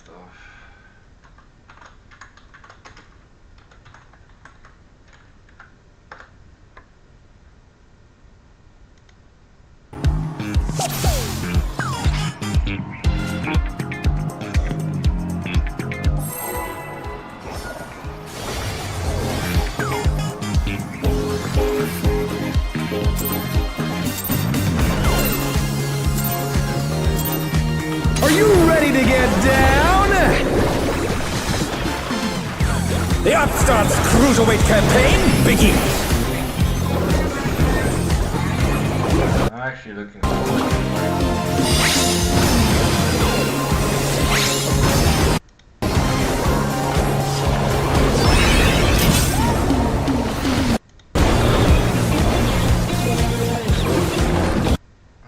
stuff. Are you ready to get down? The Upstart's Cruiserweight campaign begins! I'm actually looking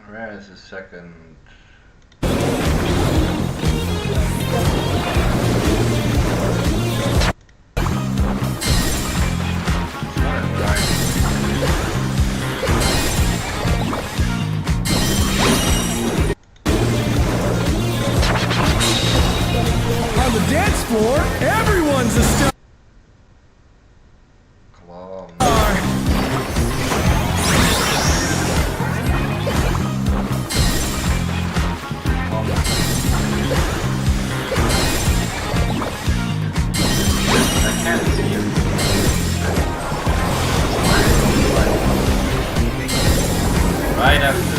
Where is the second? On the dance floor, everyone's a star. Right after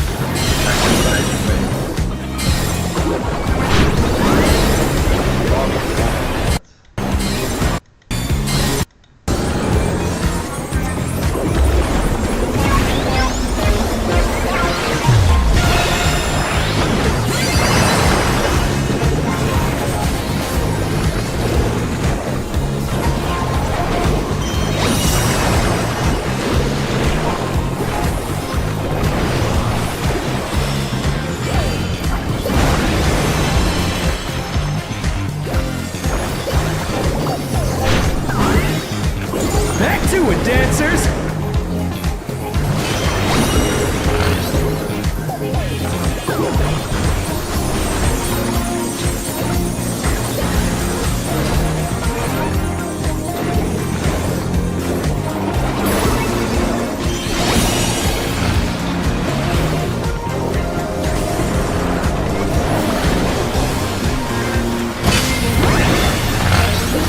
Back to it, dancers!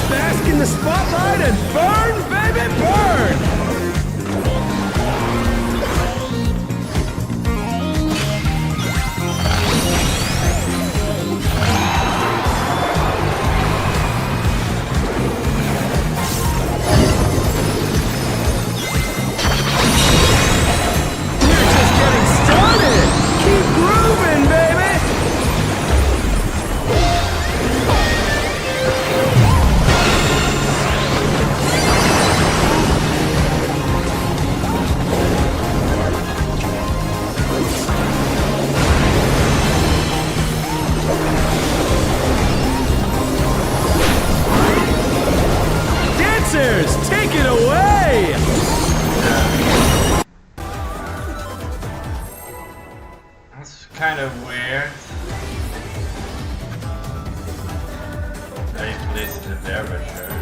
Bask in the spotlight and burn, baby, burn! We're just getting started! Keep grooving, baby! Dancers, take it away! That's kind of weird. They placed it there, but sure.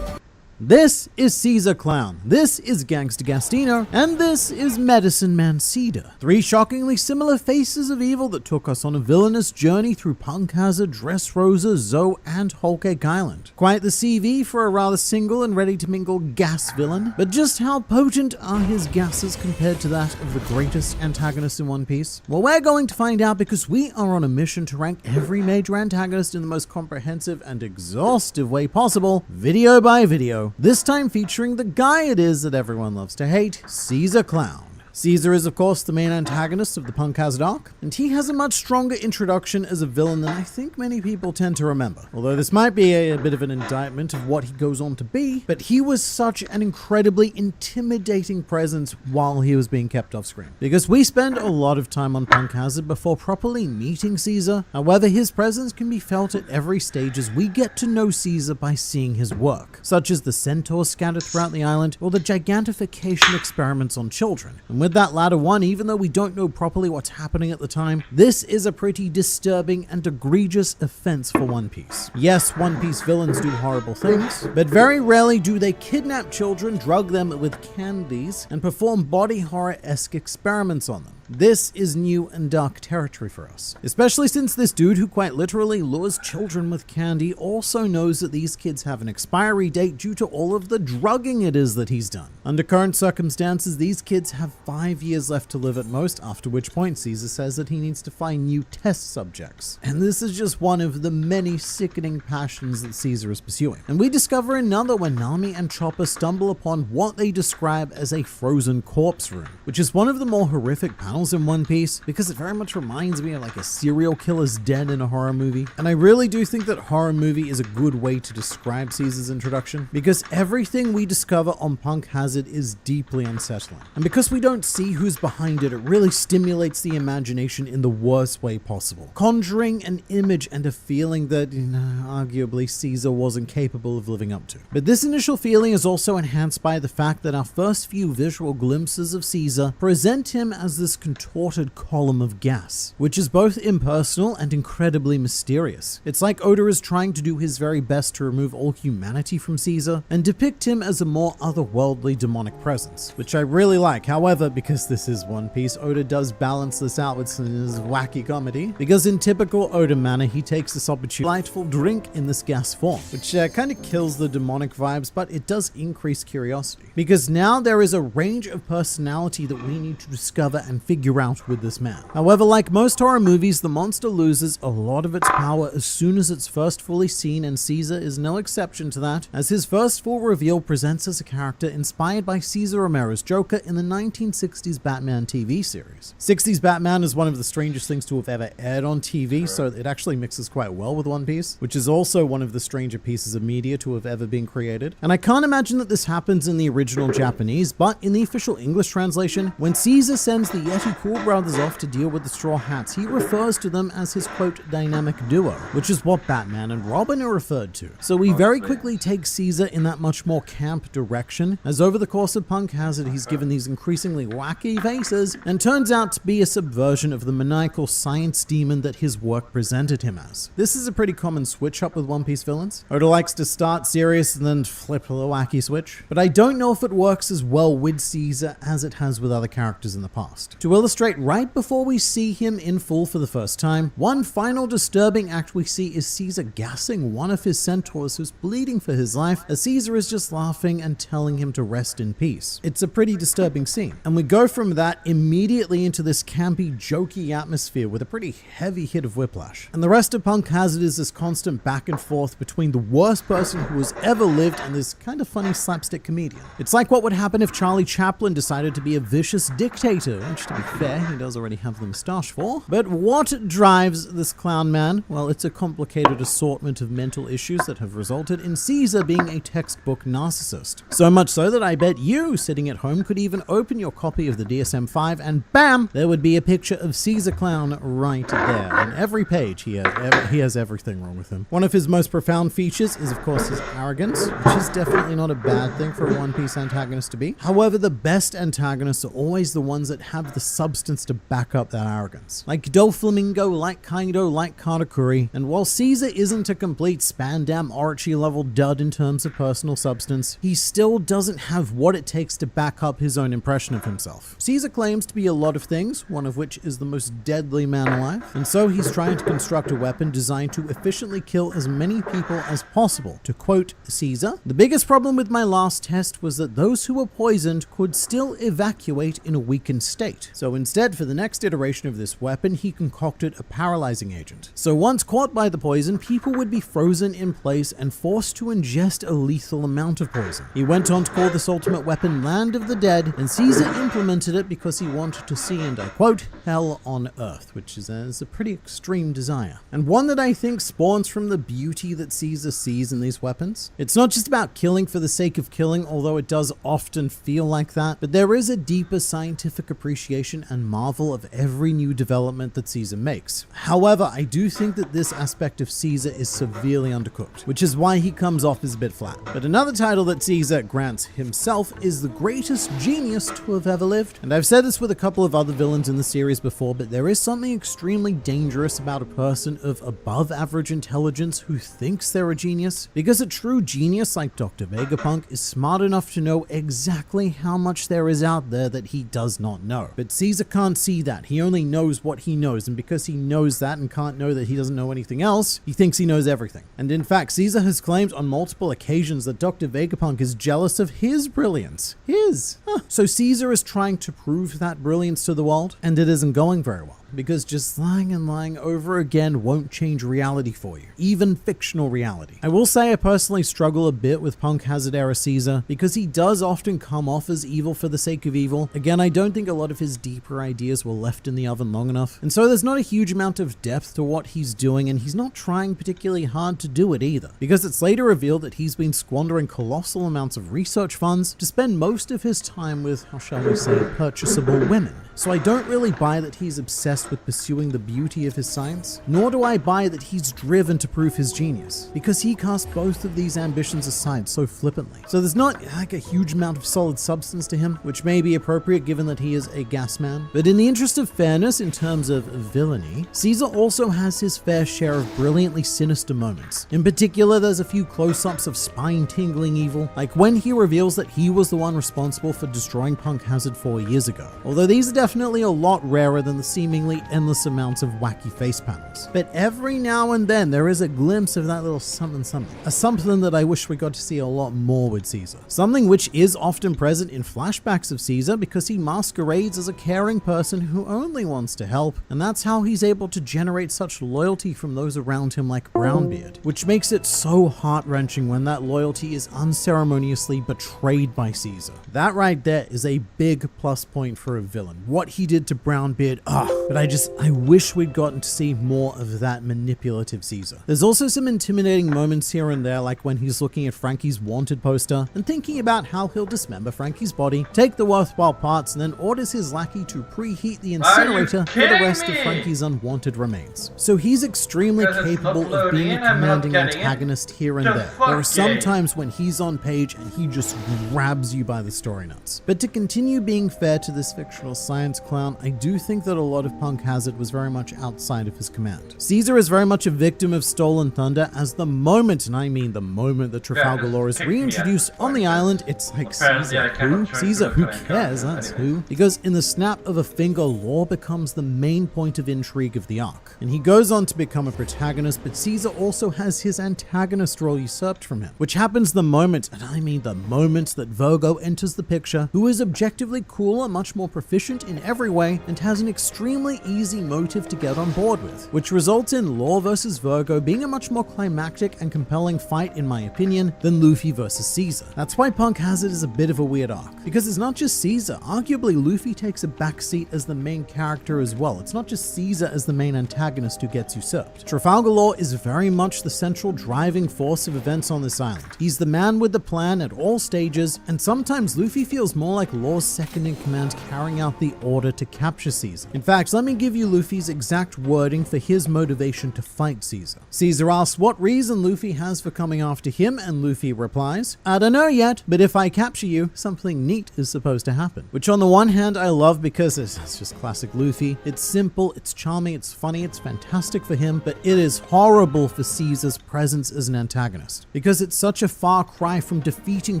This is Caesar Clown, this is Gangsta Gastino, and this is Medicine Man Cedar. Three shockingly similar faces of evil that took us on a villainous journey through Punk Hazard, Dressrosa, Zoe, and Whole Cake Island. Quite the CV for a rather single and ready-to-mingle gas villain, but just how potent are his gases compared to that of the greatest antagonist in One Piece? Well, we're going to find out because we are on a mission to rank every major antagonist in the most comprehensive and exhaustive way possible, video by video. This time featuring the guy it is that everyone loves to hate, Caesar Clown. Caesar is of course the main antagonist of the Punk Hazard arc, and he has a much stronger introduction as a villain than I think many people tend to remember. Although this might be a bit of an indictment of what he goes on to be, but he was such an incredibly intimidating presence while he was being kept off screen. Because we spend a lot of time on Punk Hazard before properly meeting Caesar, however his presence can be felt at every stage as we get to know Caesar by seeing his work, such as the centaurs scattered throughout the island or the gigantification experiments on children. And And with that latter one, even though we don't know properly what's happening at the time, this is a pretty disturbing and egregious offense for One Piece. Yes, One Piece villains do horrible things, but very rarely do they kidnap children, drug them with candies, and perform body horror-esque experiments on them. This is new and dark territory for us, especially since this dude who quite literally lures children with candy also knows that these kids have an expiry date due to all of the drugging it is that he's done. Under current circumstances, these kids have 5 years left to live at most, after which point Caesar says that he needs to find new test subjects. And this is just one of the many sickening passions that Caesar is pursuing. And we discover another when Nami and Chopper stumble upon what they describe as a frozen corpse room, which is one of the more horrific panels in One Piece because it very much reminds me of like a serial killer's den in a horror movie. And I really do think that horror movie is a good way to describe Caesar's introduction because everything we discover on Punk Hazard is deeply unsettling. And because we don't see who's behind it, it really stimulates the imagination in the worst way possible, conjuring an image and a feeling that arguably Caesar wasn't capable of living up to. But this initial feeling is also enhanced by the fact that our first few visual glimpses of Caesar present him as this contorted column of gas, which is both impersonal and incredibly mysterious. It's like Oda is trying to do his very best to remove all humanity from Caesar and depict him as a more otherworldly demonic presence, which I really like. However, because this is One Piece, Oda does balance this out with some wacky comedy, because in typical Oda manner, he takes this opportunity delightful drink in this gas form, which kind of kills the demonic vibes, but it does increase curiosity, because now there is a range of personality that we need to discover and figure out with this man. However, like most horror movies, the monster loses a lot of its power as soon as it's first fully seen, and Caesar is no exception to that, as his first full reveal presents as a character inspired by Cesar Romero's Joker in the 1960s Batman TV series. 60s Batman is one of the strangest things to have ever aired on TV, so it actually mixes quite well with One Piece, which is also one of the stranger pieces of media to have ever been created. And I can't imagine that this happens in the original Japanese, but in the official English translation, when Caesar sends the Yeti Cool brothers off to deal with the Straw Hats, he refers to them as his quote dynamic duo, which is what Batman and Robin are referred to. So we very quickly take Caesar in that much more camp direction, as over the course of Punk Hazard he's given these increasingly wacky faces and turns out to be a subversion of the maniacal science demon that his work presented him as. This is a pretty common switch up with One Piece villains. Oda likes to start serious and then flip the wacky switch, but I don't know if it works as well with Caesar as it has with other characters in the past. To illustrate, right before we see him in full for the first time, one final disturbing act we see is Caesar gassing one of his centaurs who's bleeding for his life, as Caesar is just laughing and telling him to rest in peace. It's a pretty disturbing scene, and we go from that immediately into this campy, jokey atmosphere with a pretty heavy hit of whiplash. And the rest of Punk Hazard is this constant back and forth between the worst person who has ever lived and this kind of funny slapstick comedian. It's like what would happen if Charlie Chaplin decided to be a vicious dictator, which to be fair, he does already have the moustache for. But what drives this clown man? Well, it's a complicated assortment of mental issues that have resulted in Caesar being a textbook narcissist. So much so that I bet you, sitting at home, could even open your copy of the DSM-5 and bam, there would be a picture of Caesar Clown right there. On every page, he has everything wrong with him. One of his most profound features is, of course, his arrogance, which is definitely not a bad thing for a One Piece antagonist to be. However, the best antagonists are always the ones that have the substance to back up that arrogance. Like Doflamingo, like Kaido, like Katakuri. And while Caesar isn't a complete Spandam Archie level dud in terms of personal substance, he still doesn't have what it takes to back up his own impression of himself. Caesar claims to be a lot of things, one of which is the most deadly man alive, and so he's trying to construct a weapon designed to efficiently kill as many people as possible. To quote Caesar, "The biggest problem with my last test was that those who were poisoned could still evacuate in a weakened state. So instead, for the next iteration of this weapon, he concocted a paralyzing agent. So once caught by the poison, people would be frozen in place and forced to ingest a lethal amount of poison. He went on to call this ultimate weapon Land of the Dead, and Caesar implemented it because he wanted to see, and I quote, hell on earth," which is a pretty extreme desire. And one that I think spawns from the beauty that Caesar sees in these weapons. It's not just about killing for the sake of killing, although it does often feel like that, but there is a deeper scientific appreciation anticipation and marvel of every new development that Caesar makes. However, I do think that this aspect of Caesar is severely undercooked, which is why he comes off as a bit flat. But another title that Caesar grants himself is the greatest genius to have ever lived. And I've said this with a couple of other villains in the series before, but there is something extremely dangerous about a person of above average intelligence who thinks they're a genius, because a true genius like Dr. Vegapunk is smart enough to know exactly how much there is out there that he does not know. But Caesar can't see that. He only knows what he knows, and because he knows that and can't know that he doesn't know anything else, he thinks he knows everything. And in fact, Caesar has claimed on multiple occasions that Dr. Vegapunk is jealous of his brilliance. His. So Caesar is trying to prove that brilliance to the world, and it isn't going very well. Because just lying and lying over again won't change reality for you, even fictional reality. I will say I personally struggle a bit with Punk Hazard era Caesar because he does often come off as evil for the sake of evil. Again, I don't think a lot of his deeper ideas were left in the oven long enough, and so there's not a huge amount of depth to what he's doing, and he's not trying particularly hard to do it either, because it's later revealed that he's been squandering colossal amounts of research funds to spend most of his time with, how shall we say, purchasable women. So I don't really buy that he's obsessed with pursuing the beauty of his science, nor do I buy that he's driven to prove his genius, because he cast both of these ambitions aside so flippantly. So there's not like a huge amount of solid substance to him, which may be appropriate given that he is a gas man. But in the interest of fairness in terms of villainy, Caesar also has his fair share of brilliantly sinister moments. In particular, there's a few close-ups of spine-tingling evil, like when he reveals that he was the one responsible for destroying Punk Hazard 4 years ago. Although these are definitely a lot rarer than the seemingly endless amounts of wacky face panels. But every now and then there is a glimpse of that little something, a something that I wish we got to see a lot more with Caesar. Something which is often present in flashbacks of Caesar because he masquerades as a caring person who only wants to help, and that's how he's able to generate such loyalty from those around him like Brownbeard, which makes it so heart-wrenching when that loyalty is unceremoniously betrayed by Caesar. That right there is a big plus point for a villain. What he did to Brownbeard, but I wish we'd gotten to see more of that manipulative Caesar. There's also some intimidating moments here and there, like when he's looking at Frankie's wanted poster and thinking about how he'll dismember Frankie's body, take the worthwhile parts, and then orders his lackey to preheat the incinerator for the rest of Frankie's unwanted remains. So he's extremely capable of being a commanding antagonist here and there. There are some times when he's on page and he just grabs you by the story nuts. But to continue being fair to this fictional science clown, I do think that a lot of Punk Hazard was very much outside of his command. Caesar is very much a victim of stolen thunder, as the moment, and I mean the moment, that Trafalgar Law is reintroduced on the island, it's like, Caesar who? Caesar, who cares? That's who. Because in the snap of a finger, Law becomes the main point of intrigue of the arc. And he goes on to become a protagonist, but Caesar also has his antagonist role usurped from him, which happens the moment, and I mean the moment, that Virgo enters the picture, who is objectively cooler, much more proficient in every way, and has an extremely easy motive to get on board with, which results in Law versus Virgo being a much more climactic and compelling fight, in my opinion, than Luffy versus Caesar. That's why Punk Hazard is a bit of a weird arc, because it's not just Caesar. Arguably, Luffy takes a backseat as the main character as well. It's not just Caesar as the main antagonist who gets usurped. Trafalgar Law is very much the central driving force of events on this island. He's the man with the plan at all stages, and sometimes Luffy feels more like Law's second in command carrying out the order to capture Caesar. In fact, let me give you Luffy's exact wording for his motivation to fight Caesar. Caesar asks what reason Luffy has for coming after him, and Luffy replies, "I don't know yet, but if I capture you, something neat is supposed to happen." Which on the one hand I love because it's just classic Luffy. It's simple, it's charming, it's funny, it's fantastic for him, but it is horrible for Caesar's presence as an antagonist, because it's such a far cry from defeating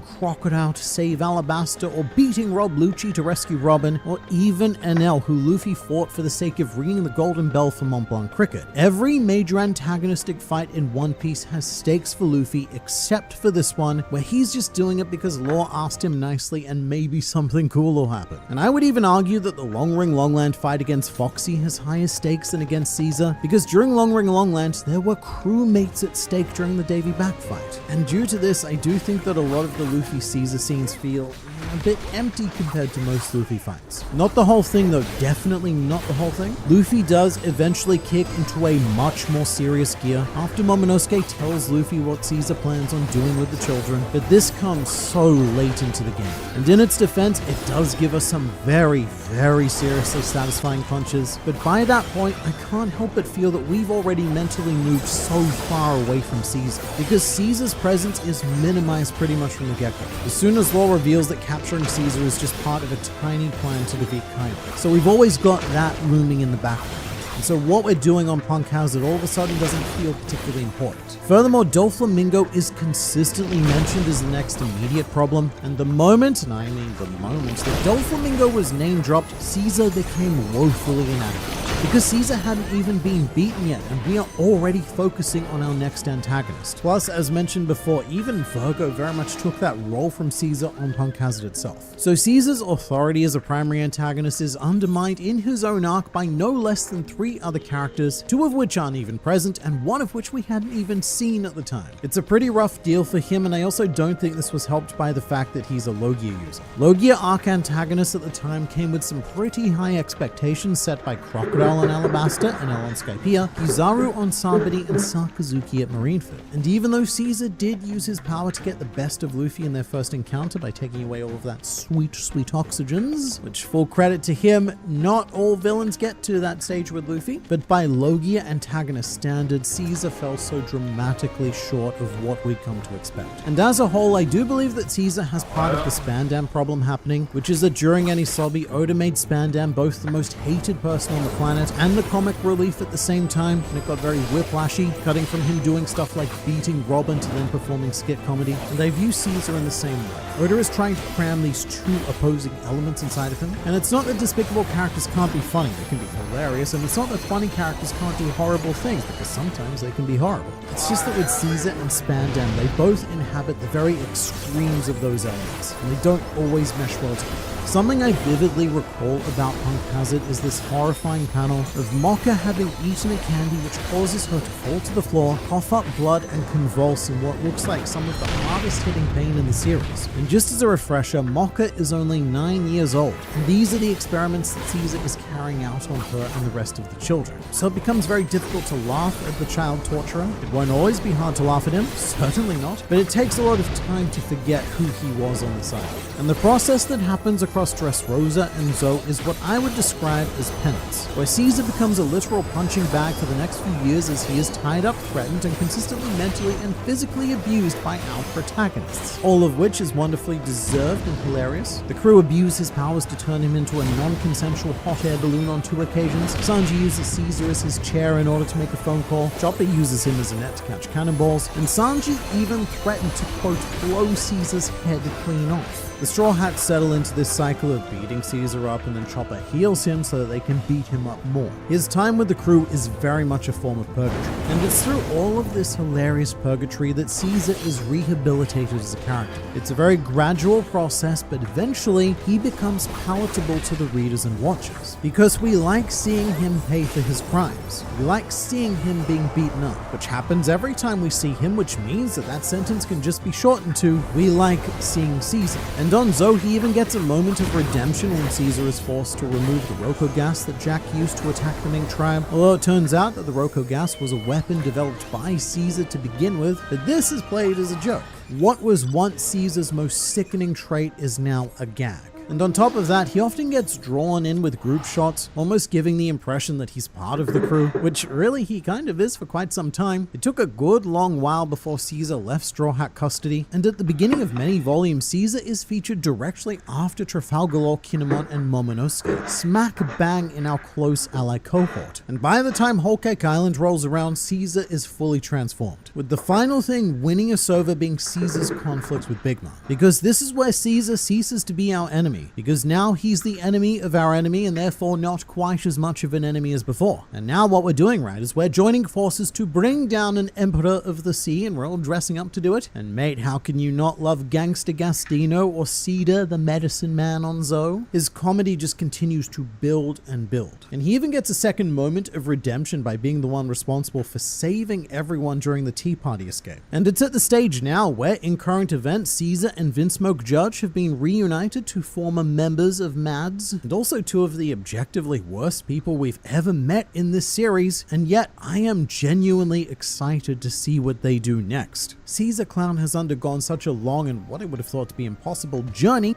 Crocodile to save Alabasta, or beating Rob Lucci to rescue Robin, or even Enel, who Luffy fought for the sake of ringing the golden bell for Mont Blanc cricket. Every major antagonistic fight in One Piece has stakes for Luffy, except for this one, where he's just doing it because Law asked him nicely and maybe something cool will happen. And I would even argue that the Long Ring Longland fight against Foxy has higher stakes than against Caesar, because during Long Ring Longland, there were crewmates at stake during the Davy Back fight. And due to this, I do think that a lot of the Luffy Caesar scenes feel a bit empty compared to most Luffy fights. Not the whole thing though, definitely not the whole thing. Luffy does eventually kick into a much more serious gear after Momonosuke tells Luffy what Caesar plans on doing with the children, but this comes so late into the game. And in its defense, it does give us some very, very seriously satisfying punches, but by that point, I can't help but feel that we've already mentally moved so far away from Caesar, because Caesar's presence is minimized pretty much from the get-go. As soon as Law reveals that capturing Caesar is just part of a tiny plan to defeat Kaido. So we've always got that looming in the background. And so what we're doing on Punk Hazard all of a sudden doesn't feel particularly important. Furthermore, Doflamingo is consistently mentioned as the next immediate problem, and the moment, and I mean the moment, that Doflamingo was name-dropped, Caesar became woefully inadequate. Because Caesar hadn't even been beaten yet, and we are already focusing on our next antagonist. Plus, as mentioned before, even Virgo very much took that role from Caesar on Punk Hazard itself. So Caesar's authority as a primary antagonist is undermined in his own arc by no less than 3 other characters, 2 of which aren't even present, and 1 of which we hadn't even seen at the time. It's a pretty rough deal for him, and I also don't think this was helped by the fact that he's a Logia user. Logia arc antagonists at the time came with some pretty high expectations set by Crocodile on Alabasta and El on Skypiea, Kizaru on Sabadi, and Sakazuki at Marineford. And even though Caesar did use his power to get the best of Luffy in their first encounter by taking away all of that sweet, sweet oxygens, which full credit to him, not all villains get to that stage with Luffy, but by Logia antagonist standards, Caesar fell so dramatically short of what we'd come to expect. And as a whole, I do believe that Caesar has part of the Spandam problem happening, which is that during Enisobi, Oda made Spandam both the most hated person on the planet and the comic relief at the same time, and it got very whiplashy, cutting from him doing stuff like beating Robin to then performing skit comedy, and I view Caesar in the same way. Oda is trying to cram these 2 opposing elements inside of him, and it's not that despicable characters can't be funny, they can be hilarious, and it's not that funny characters can't do horrible things, because sometimes they can be horrible. It's just that with Caesar and Spandam, they both inhabit the very extremes of those elements, and they don't always mesh well together. Something I vividly recall about Punk Hazard is this horrifying panel of Mokka having eaten a candy which causes her to fall to the floor, cough up blood, and convulse in what looks like some of the hardest hitting pain in the series. And just as a refresher, Mokka is only 9 years old, and these are the experiments that Caesar is carrying out on her and the rest of the children. So it becomes very difficult to laugh at the child torturer. It won't always be hard to laugh at him, certainly not, but it takes a lot of time to forget who he was on the side. And the process that happens across Dressrosa and Zoe is what I would describe as penance, where Caesar becomes a literal punching bag for the next few years as he is tied up, threatened, and consistently mentally and physically abused by our protagonists, all of which is wonderfully deserved and hilarious. The crew abuse his powers to turn him into a non-consensual hot air balloon on 2 occasions. Sanji uses Caesar as his chair in order to make a phone call. Chopper uses him as a net to catch cannonballs, and Sanji even threatened to, quote, blow Caesar's head clean off. The Straw Hats settle into this cycle of beating Caesar up, and then Chopper heals him so that they can beat him up more. His time with the crew is very much a form of purgatory, and it's through all of this hilarious purgatory that Caesar is rehabilitated as a character. It's a very gradual process, but eventually he becomes palatable to the readers and watchers, because we like seeing him pay for his crimes. We like seeing him being beaten up, which happens every time we see him, which means that that sentence can just be shortened to, we like seeing Caesar. And on Zoe, he even gets a moment of redemption when Caesar is forced to remove the Roko gas that Jack used to attack the Ming tribe, although it turns out that the Roko gas was a weapon developed by Caesar to begin with, but this is played as a joke. What was once Caesar's most sickening trait is now a gag. And on top of that, he often gets drawn in with group shots, almost giving the impression that he's part of the crew, which really he kind of is for quite some time. It took a good long while before Caesar left Straw Hat custody, and at the beginning of many volumes, Caesar is featured directly after Trafalgar Law, Kinemon, and Momonosuke, smack bang in our close ally cohort. And by the time Whole Cake Island rolls around, Caesar is fully transformed, with the final thing winning us over being Caesar's conflict with Big Mom, because this is where Caesar ceases to be our enemy. enemy, because now he's the enemy of our enemy and therefore not quite as much of an enemy as before. And now what we're doing, right, is we're joining forces to bring down an Emperor of the Sea, and we're all dressing up to do it. And mate, how can you not love Gangster Gastino or Cedar, the medicine man on Zoe? His comedy just continues to build and build. And he even gets a second moment of redemption by being the one responsible for saving everyone during the Tea Party escape. And it's at the stage now where, in current events, Caesar and Vince Smoke Judge have been reunited to former members of MADS, and also two of the objectively worst people we've ever met in this series, and yet I am genuinely excited to see what they do next. Caesar Clown has undergone such a long and what I would have thought to be impossible journey.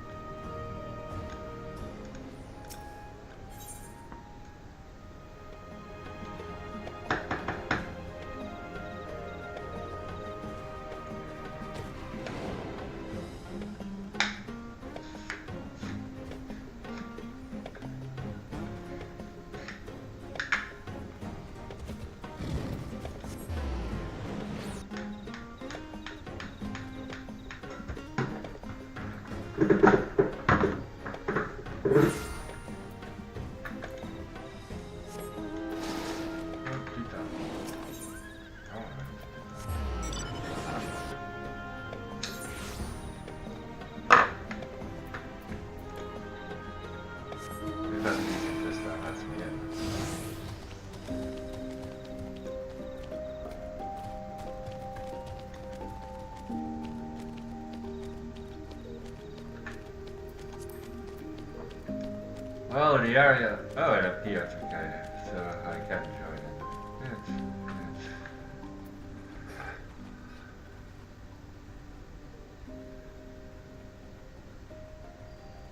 Oh, the area. Oh, it appears. Okay, so I can join it.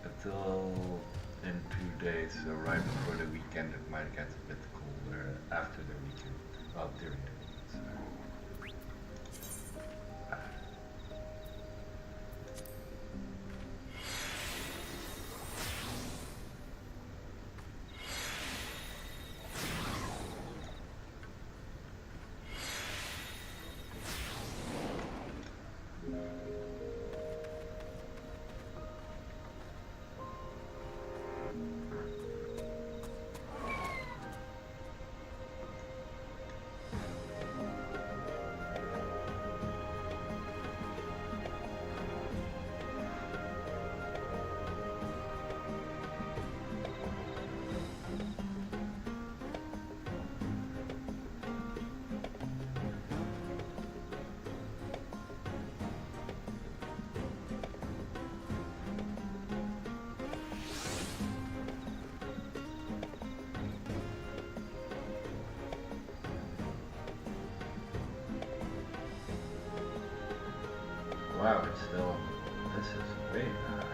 Until in 2 days, so right before the weekend, it might get a bit colder after the weekend. Well, during the weekend. So. Wow, it's still. This is way high.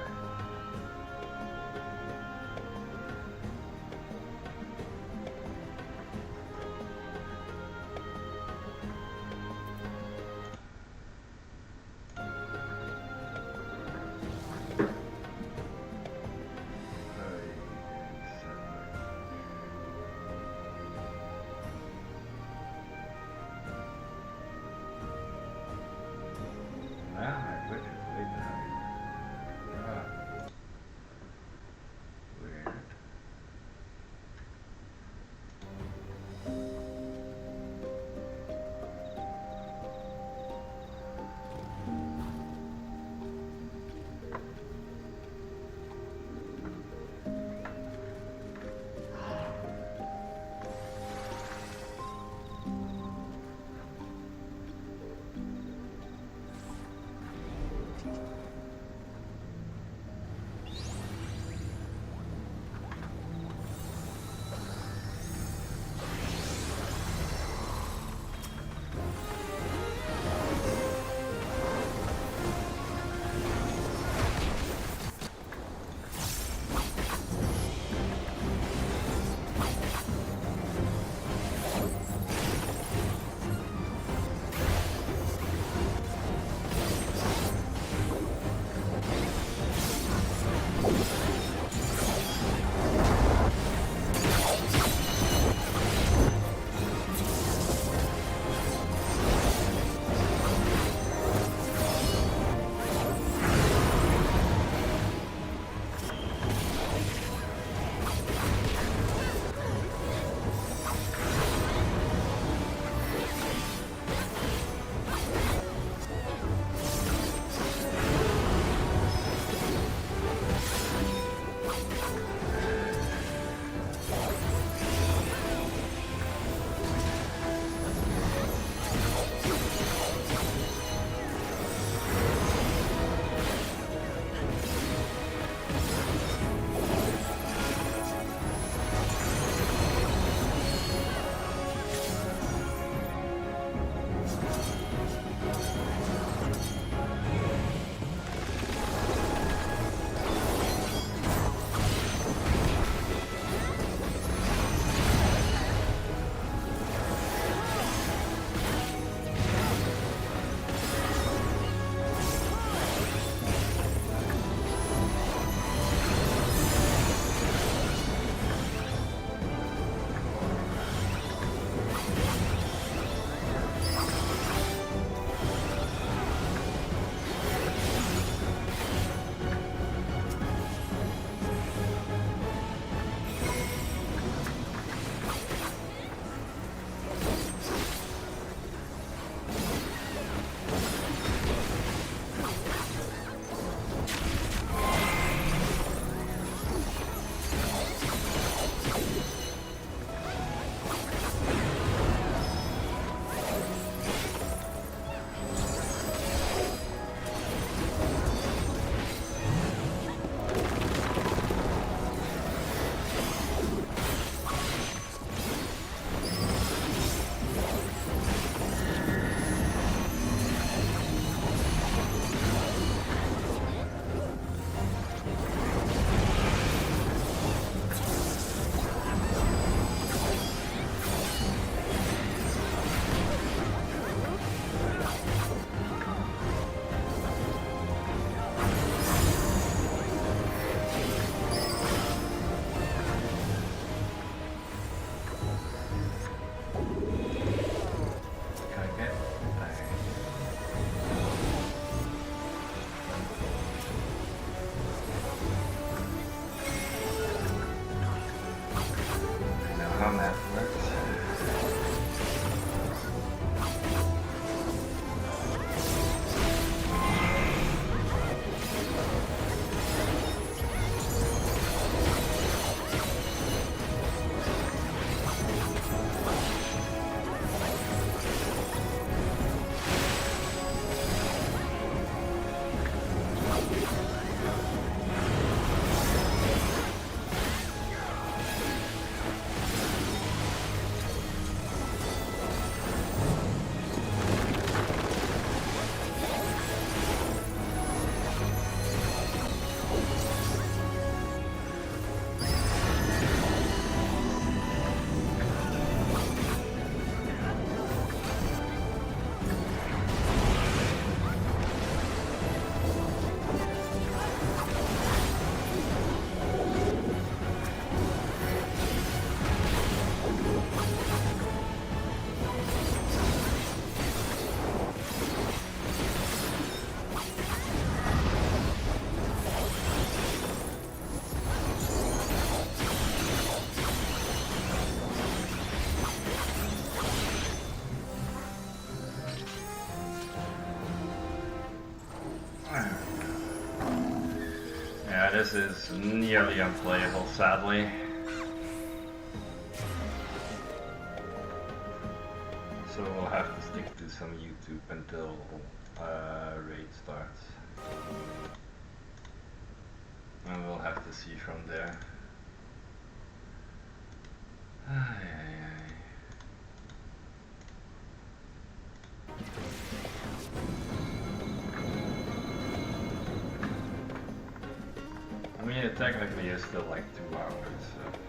Ah, my Twitch is way down. Ah. This is nearly unplayable, sadly. So we'll have to stick to some YouTube until raid starts. And we'll have to see from there. I mean, it technically is still like 2 hours, so.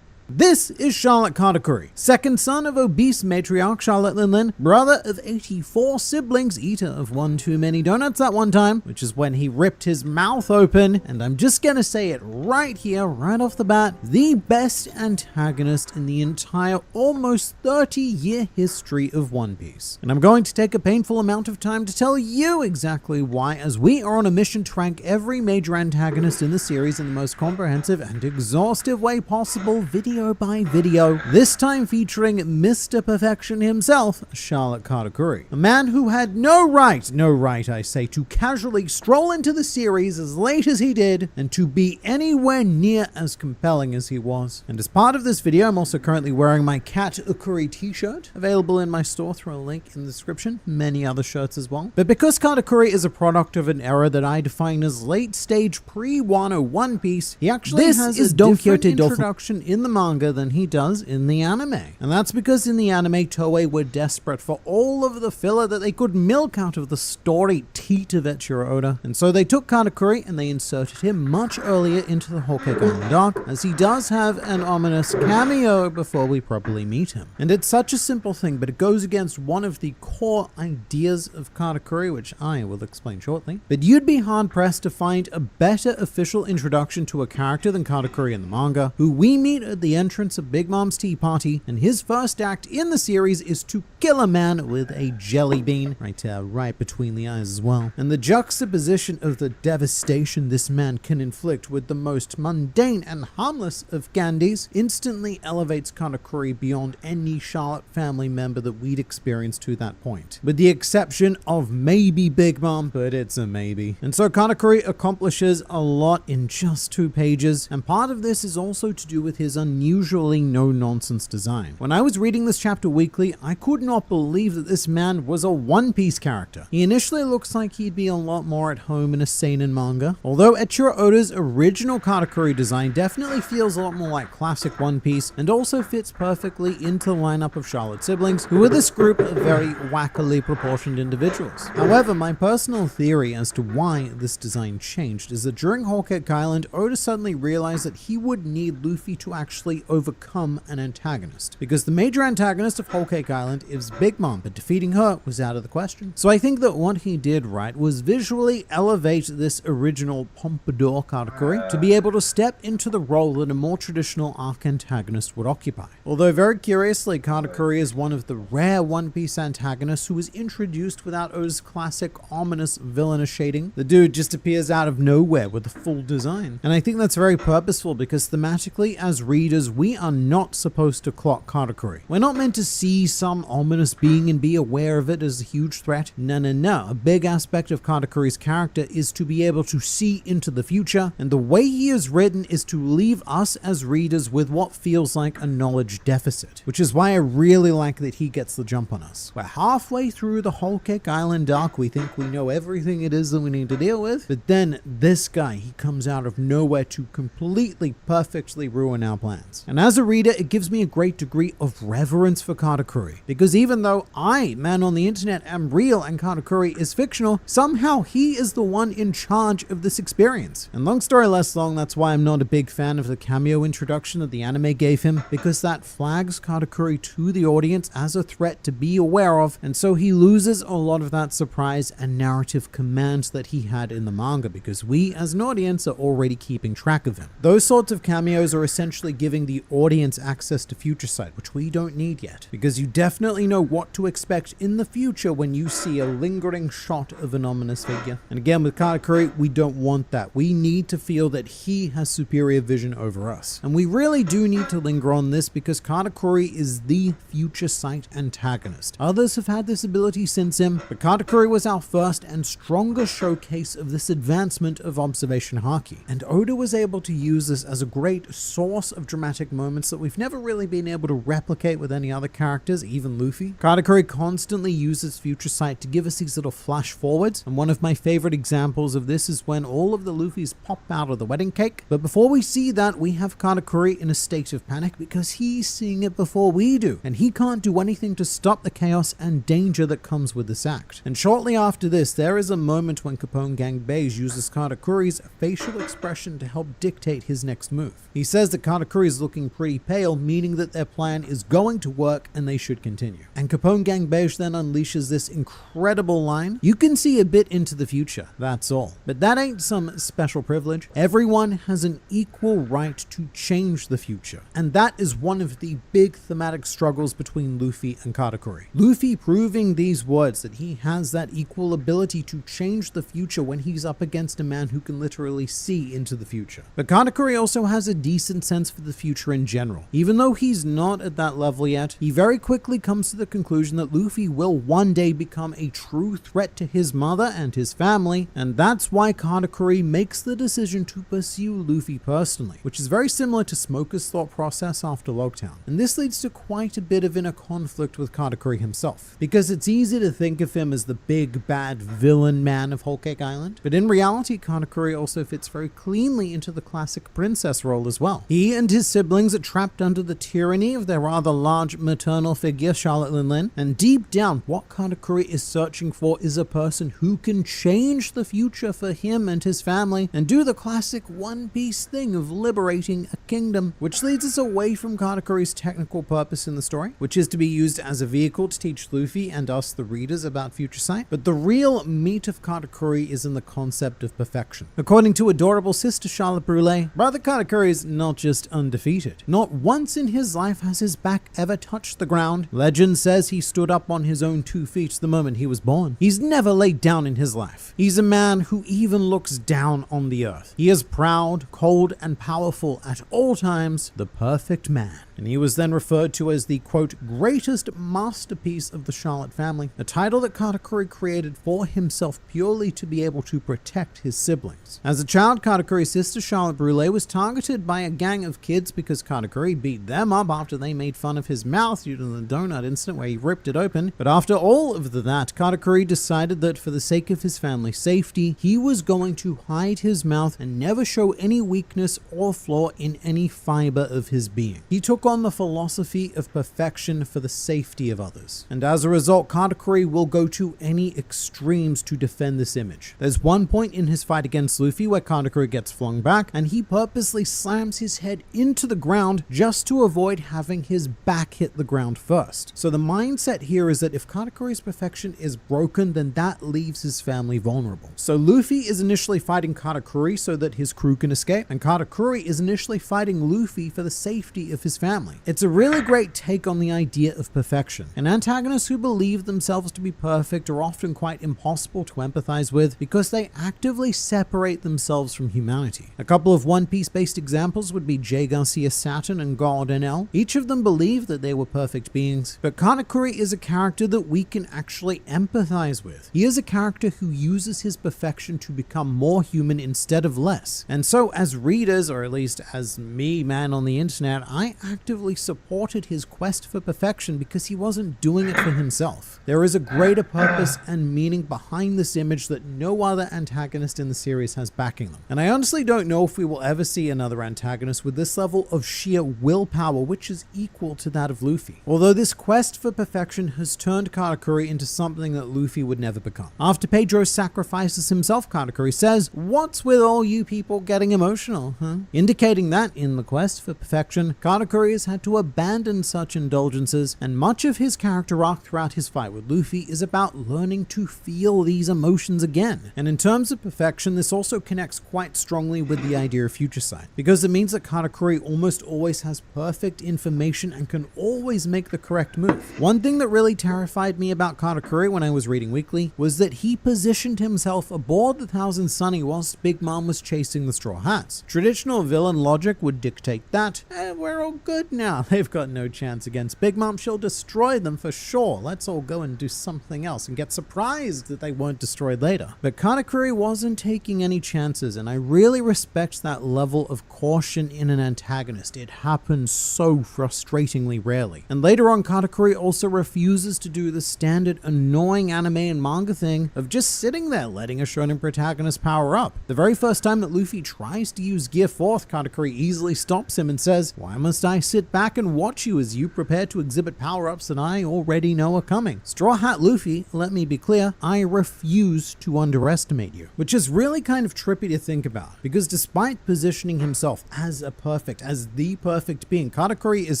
This is Charlotte Katakuri, second son of obese matriarch Charlotte Linlin, brother of 84 siblings, eater of one too many donuts at one time, which is when he ripped his mouth open, and I'm just gonna say it right here, right off the bat, the best antagonist in the entire almost 30-year history of One Piece. And I'm going to take a painful amount of time to tell you exactly why, as we are on a mission to rank every major antagonist in the series in the most comprehensive and exhaustive way possible, video by video, this time featuring Mr. Perfection himself, Charlotte Katakuri. A man who had no right I say, to casually stroll into the series as late as he did, and to be anywhere near as compelling as he was. And as part of this video, I'm also currently wearing my Cat Ukuri t-shirt, available in my store through a link in the description, many other shirts as well. But because Katakuri is a product of an era that I define as late stage pre-Wano One Piece, he actually has a different introduction in the manga than he does in the anime. And that's because in the anime, Toei were desperate for all of the filler that they could milk out of the story teat of Eiichiro Oda. And so they took Katakuri and they inserted him much earlier into the Whole Cake Island arc, as he does have an ominous cameo before we properly meet him. And it's such a simple thing, but it goes against one of the core ideas of Katakuri, which I will explain shortly. But you'd be hard-pressed to find a better official introduction to a character than Katakuri in the manga, who we meet at the entrance of Big Mom's tea party, and his first act in the series is to kill a man with a jelly bean right between the eyes as well. And the juxtaposition of the devastation this man can inflict with the most mundane and harmless of candies instantly elevates Katakuri beyond any Charlotte family member that we'd experienced to that point, with the exception of maybe Big Mom, but it's a maybe. And so Katakuri accomplishes a lot in just 2 pages, and part of this is also to do with his unusually no-nonsense design. When I was reading this chapter weekly, I could not believe that this man was a One Piece character. He initially looks like he'd be a lot more at home in a seinen manga, although Eiichiro Oda's original Katakuri design definitely feels a lot more like classic One Piece, and also fits perfectly into the lineup of Charlotte's siblings, who are this group of very wackily proportioned individuals. However, my personal theory as to why this design changed is that during Whole Cake Island, Oda suddenly realized that he would need Luffy to actually overcome an antagonist, because the major antagonist of Whole Cake Island is Big Mom, but defeating her was out of the question. So I think that what he did right was visually elevate this original Pompadour Katakuri to be able to step into the role that a more traditional arc antagonist would occupy. Although very curiously, Katakuri is one of the rare One Piece antagonists who was introduced without Oda's classic ominous villainous shading. The dude just appears out of nowhere with a full design. And I think that's very purposeful, because thematically, as readers, we are not supposed to clock Katakuri. We're not meant to see some ominous being and be aware of it as a huge threat. No. A big aspect of Katakuri's character is to be able to see into the future, and the way he is written is to leave us as readers with what feels like a knowledge deficit, which is why I really like that he gets the jump on us. We're halfway through the Whole Cake Island arc, we think we know everything it is that we need to deal with, but then this guy, he comes out of nowhere to completely perfectly ruin our plans. And as a reader, it gives me a great degree of reverence for Katakuri, because even though I, man on the internet, am real and Katakuri is fictional, somehow he is the one in charge of this experience. And long story less long, that's why I'm not a big fan of the cameo introduction that the anime gave him, because that flags Katakuri to the audience as a threat to be aware of, and so he loses a lot of that surprise and narrative command that he had in the manga, because we as an audience are already keeping track of him. Those sorts of cameos are essentially giving giving the audience access to future sight, which we don't need yet, because you definitely know what to expect in the future when you see a lingering shot of an ominous figure. And again, with Katakuri, we don't want that. We need to feel that he has superior vision over us. And we really do need to linger on this because Katakuri is the future sight antagonist. Others have had this ability since him, but Katakuri was our first and strongest showcase of this advancement of observation haki. And Oda was able to use this as a great source of dramatic moments that we've never really been able to replicate with any other characters, even Luffy. Katakuri constantly uses future sight to give us these little flash forwards, and one of my favorite examples of this is when all of the Luffys pop out of the wedding cake. But before we see that, we have Katakuri in a state of panic because he's seeing it before we do, and he can't do anything to stop the chaos and danger that comes with this act. And shortly after this, there is a moment when Capone Gang Beige uses Katakuri's facial expression to help dictate his next move. He says that Katakuri is looking pretty pale, meaning that their plan is going to work and they should continue. And Capone Gang Beige then unleashes this incredible line: "You can see a bit into the future, that's all. But that ain't some special privilege. Everyone has an equal right to change the future." And that is one of the big thematic struggles between Luffy and Katakuri. Luffy proving these words that he has that equal ability to change the future when he's up against a man who can literally see into the future. But Katakuri also has a decent sense for the future in general. Even though he's not at that level yet, he very quickly comes to the conclusion that Luffy will one day become a true threat to his mother and his family, and that's why Katakuri makes the decision to pursue Luffy personally, which is very similar to Smoker's thought process after Logtown. And this leads to quite a bit of inner conflict with Katakuri himself, because it's easy to think of him as the big bad villain man of Whole Cake Island, but in reality Katakuri also fits very cleanly into the classic princess role as well. He and his siblings are trapped under the tyranny of their rather large maternal figure, Charlotte Linlin, and deep down what Katakuri is searching for is a person who can change the future for him and his family and do the classic One Piece thing of liberating a kingdom, which leads us away from Katakuri's technical purpose in the story, which is to be used as a vehicle to teach Luffy and us, the readers, about future sight. But the real meat of Katakuri is in the concept of perfection. According to adorable sister Charlotte Brûlé, Brother Katakuri is not just undefeated. Not once in his life has his back ever touched the ground. Legend says he stood up on his own 2 feet the moment he was born. He's never laid down in his life. He's a man who even looks down on the earth. He is proud, cold, and powerful at all times, the perfect man. And he was then referred to as the, quote, greatest masterpiece of the Charlotte family, a title that Katakuri created for himself purely to be able to protect his siblings. As a child, Katakuri's sister Charlotte Brûlé was targeted by a gang of kids because Katakuri beat them up after they made fun of his mouth due to the donut incident where he ripped it open. But after all of that, Katakuri decided that for the sake of his family's safety, he was going to hide his mouth and never show any weakness or flaw in any fiber of his being. He took on the philosophy of perfection for the safety of others. And as a result, Katakuri will go to any extremes to defend this image. There's one point in his fight against Luffy where Katakuri gets flung back and he purposely slams his head into the ground just to avoid having his back hit the ground first. So the mindset here is that if Katakuri's perfection is broken, then that leaves his family vulnerable. So Luffy is initially fighting Katakuri so that his crew can escape, and Katakuri is initially fighting Luffy for the safety of his family. It's a really great take on the idea of perfection. And antagonists who believe themselves to be perfect are often quite impossible to empathize with because they actively separate themselves from humanity. A couple of One Piece based examples would be J. Garcia Saturn and God NL. Each of them believed that they were perfect beings, but Katakuri is a character that we can actually empathize with. He is a character who uses his perfection to become more human instead of less. And so as readers, or at least as me, man on the internet, I actively supported his quest for perfection because he wasn't doing it for himself. There is a greater purpose and meaning behind this image that no other antagonist in the series has backing them. And I honestly don't know if we will ever see another antagonist with this level of sheer willpower, which is equal to that of Luffy. Although this quest for perfection has turned Katakuri into something that Luffy would never become. After Pedro sacrifices himself, Katakuri says, "What's with all you people getting emotional, huh?" Indicating that in the quest for perfection, Katakuri has had to abandon such indulgences, and much of his character arc throughout his fight with Luffy is about learning to feel these emotions again. And in terms of perfection, this also connects quite strongly with the idea of future sight, because it means that Katakuri almost always has perfect information and can always make the correct move. One thing that really terrified me about Katakuri when I was reading weekly was that he positioned himself aboard the Thousand Sunny whilst Big Mom was chasing the Straw Hats. Traditional villain logic would dictate that, we're all good now. They've got no chance against Big Mom. She'll destroy them for sure. Let's all go and do something else and get surprised that they weren't destroyed later. But Katakuri wasn't taking any chances, and I really respect that level of caution in an antagonist. It happens so frustratingly rarely. And later on, Katakuri also refuses to do the standard annoying anime and manga thing of just sitting there letting a shonen protagonist power up. The very first time that Luffy tries to use Gear 4th, Katakuri easily stops him and says, "Why must I sit back and watch you as you prepare to exhibit power-ups that I already know are coming? Straw Hat Luffy, let me be clear, I refuse to underestimate you." Which is really kind of trippy to think about, because despite positioning himself as the perfect being, Katakuri is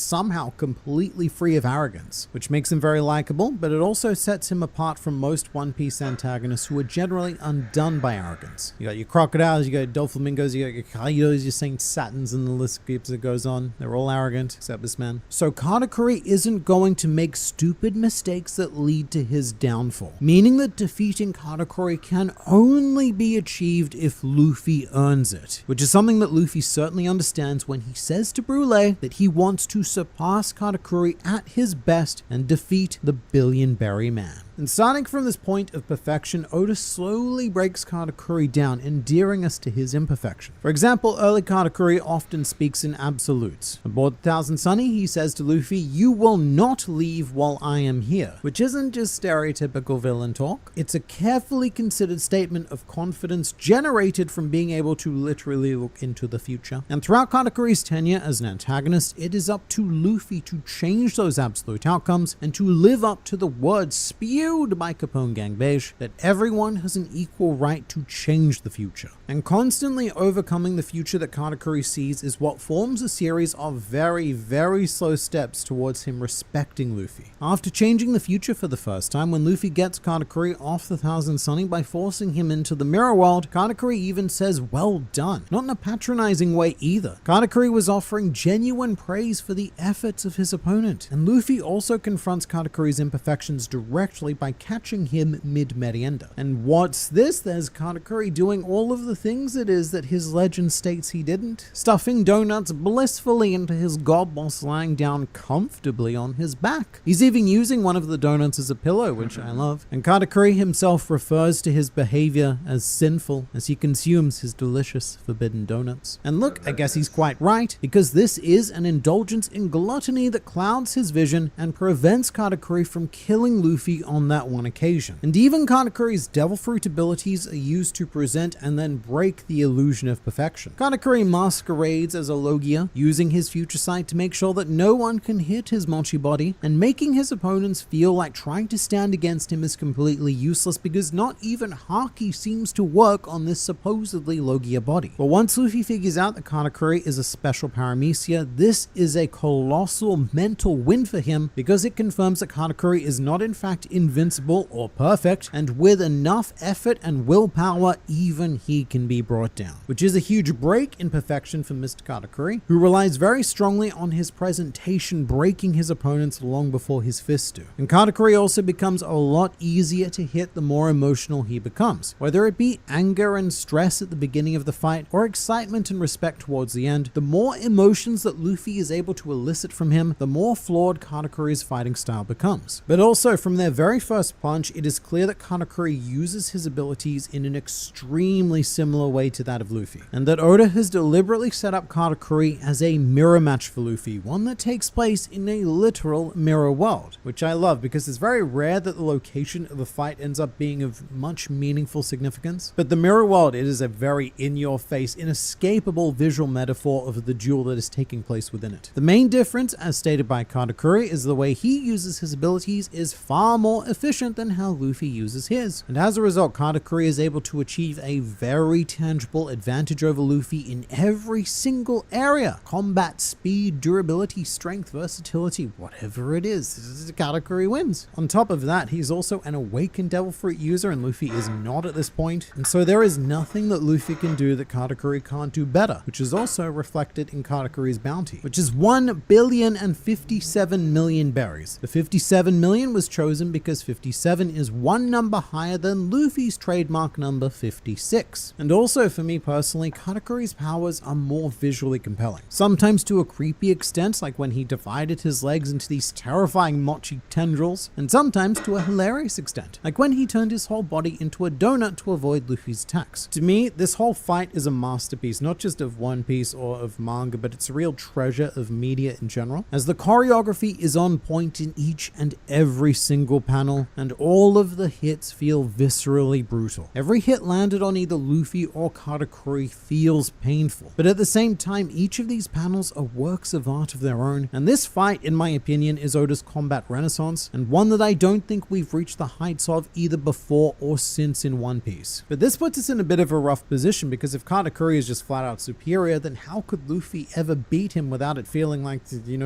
somehow completely free of arrogance, which makes him very likable, but it also sets him apart from most One Piece antagonists who are generally undone by arrogance. You got your crocodiles, you got Doflamingos, you got your Kaidos, your Saint Satins, and the list keeps it goes on. They're all arrogant, except this man. So Katakuri isn't going to make stupid mistakes that lead to his downfall, meaning that defeating Katakuri can only be achieved if Luffy earns it, which is something that Luffy certainly understands when he says to Brule that he wants to surpass Katakuri at his best and defeat the Billion Berry Man. And starting from this point of perfection, Oda slowly breaks Katakuri down, endearing us to his imperfection. For example, early Katakuri often speaks in absolutes. Aboard the Thousand Sunny, he says to Luffy, "You will not leave while I am here," which isn't just stereotypical villain talk. It's a carefully considered statement of confidence generated from being able to literally look into the future. And throughout Katakuri's tenure as an antagonist, it is up to Luffy to change those absolute outcomes and to live up to the words spewed by Capone Gang Beige that everyone has an equal right to change the future. And constantly overcoming the future that Katakuri sees is what forms a series of very, very slow steps towards him respecting Luffy. After changing the future for the first time, when Luffy gets Katakuri off the Thousand Sunny by forcing him into the mirror world, Katakuri even says, "Well done." Not in a patronizing way either. Katakuri was offering genuine praise for the efforts of his opponent. And Luffy also confronts Katakuri's imperfections directly by catching him mid-merienda. And what's this? There's Katakuri doing all of the things it is that his legend states he didn't. Stuffing donuts blissfully into his gob whilst lying down comfortably on his back. He's even using one of the donuts as a pillow, which I love. And Katakuri himself refers to his behavior as sinful as he consumes his delicious forbidden donuts. And look, I guess he's quite right, because this is an indulgence in gluttony that clouds his vision and prevents Katakuri from killing Luffy on that one occasion. And even Katakuri's devil fruit abilities are used to present and then break the illusion of perfection. Katakuri masquerades as a Logia, using his future sight to make sure that no one can hit his mochi body, and making his opponents feel like trying to stand against him is completely useless because not even Haki seems to work on this supposedly Logia body. But once Luffy figures out that Katakuri is a special paramecia, this is a colossal mental win for him because it confirms that Katakuri is not in fact invincible or perfect, and with enough effort and willpower, even he can be brought down. Which is a huge break in perfection for Mr. Katakuri, who relies very strongly on his presentation breaking his opponents long before his fists do. And Katakuri also becomes a lot easier to hit the more emotional he becomes, whether it be anger and stress at the beginning of the fight, or excitement and respect towards the end. The more emotions that Luffy is able to elicit from him, the more flawed Katakuri's fighting style becomes. But also, from their very first punch, it is clear that Katakuri uses his abilities in an extremely similar way to that of Luffy, and that Oda has deliberately set up Katakuri as a mirror match for Luffy, one that takes place in a literal mirror world, which I love because it's very rare that the location of a fight ends up being of much meaningful significance. But the mirror world, it is a very in-your-face, inescapable visual metaphor of the duel that is taking place within it. The main difference, as stated by Katakuri, is the way he uses his abilities is far more efficient than how Luffy uses his. And as a result, Katakuri is able to achieve a very tangible advantage over Luffy in every single area. Combat, speed, durability, strength, versatility, whatever it is, Katakuri wins. On top of that, he's also an awakened Devil Fruit user, and Luffy is not at this point. And so there is nothing that Luffy can do that Katakuri can't do better, which is also reflected in Katakuri's bounty, which is 1,057,000,000 berries. The 57 million was chosen because 57 is one number higher than Luffy's trademark number 56. And also for me personally, Katakuri's powers are more visually compelling. Sometimes to a creepy extent, like when he divided his legs into these terrifying mochi tendrils, and sometimes to a hilarious extent, like when he turned his whole body into a donut to avoid Luffy's attacks. To me, this whole fight is a masterpiece, not just of One Piece or of manga, but it's a real treasure of media in general, as the choreography is on point in each and every single panel, and all of the hits feel viscerally brutal. Every hit landed on either Luffy or Katakuri feels painful, but at the same time, each of these panels are works of art of their own, and this fight, in my opinion, is Oda's combat renaissance, and one that I don't think we've reached the heights of either before or since in One Piece. But this puts us in a bit of a rough position, because if Katakuri is just flat out superior, then how could Luffy ever beat him without it feeling like,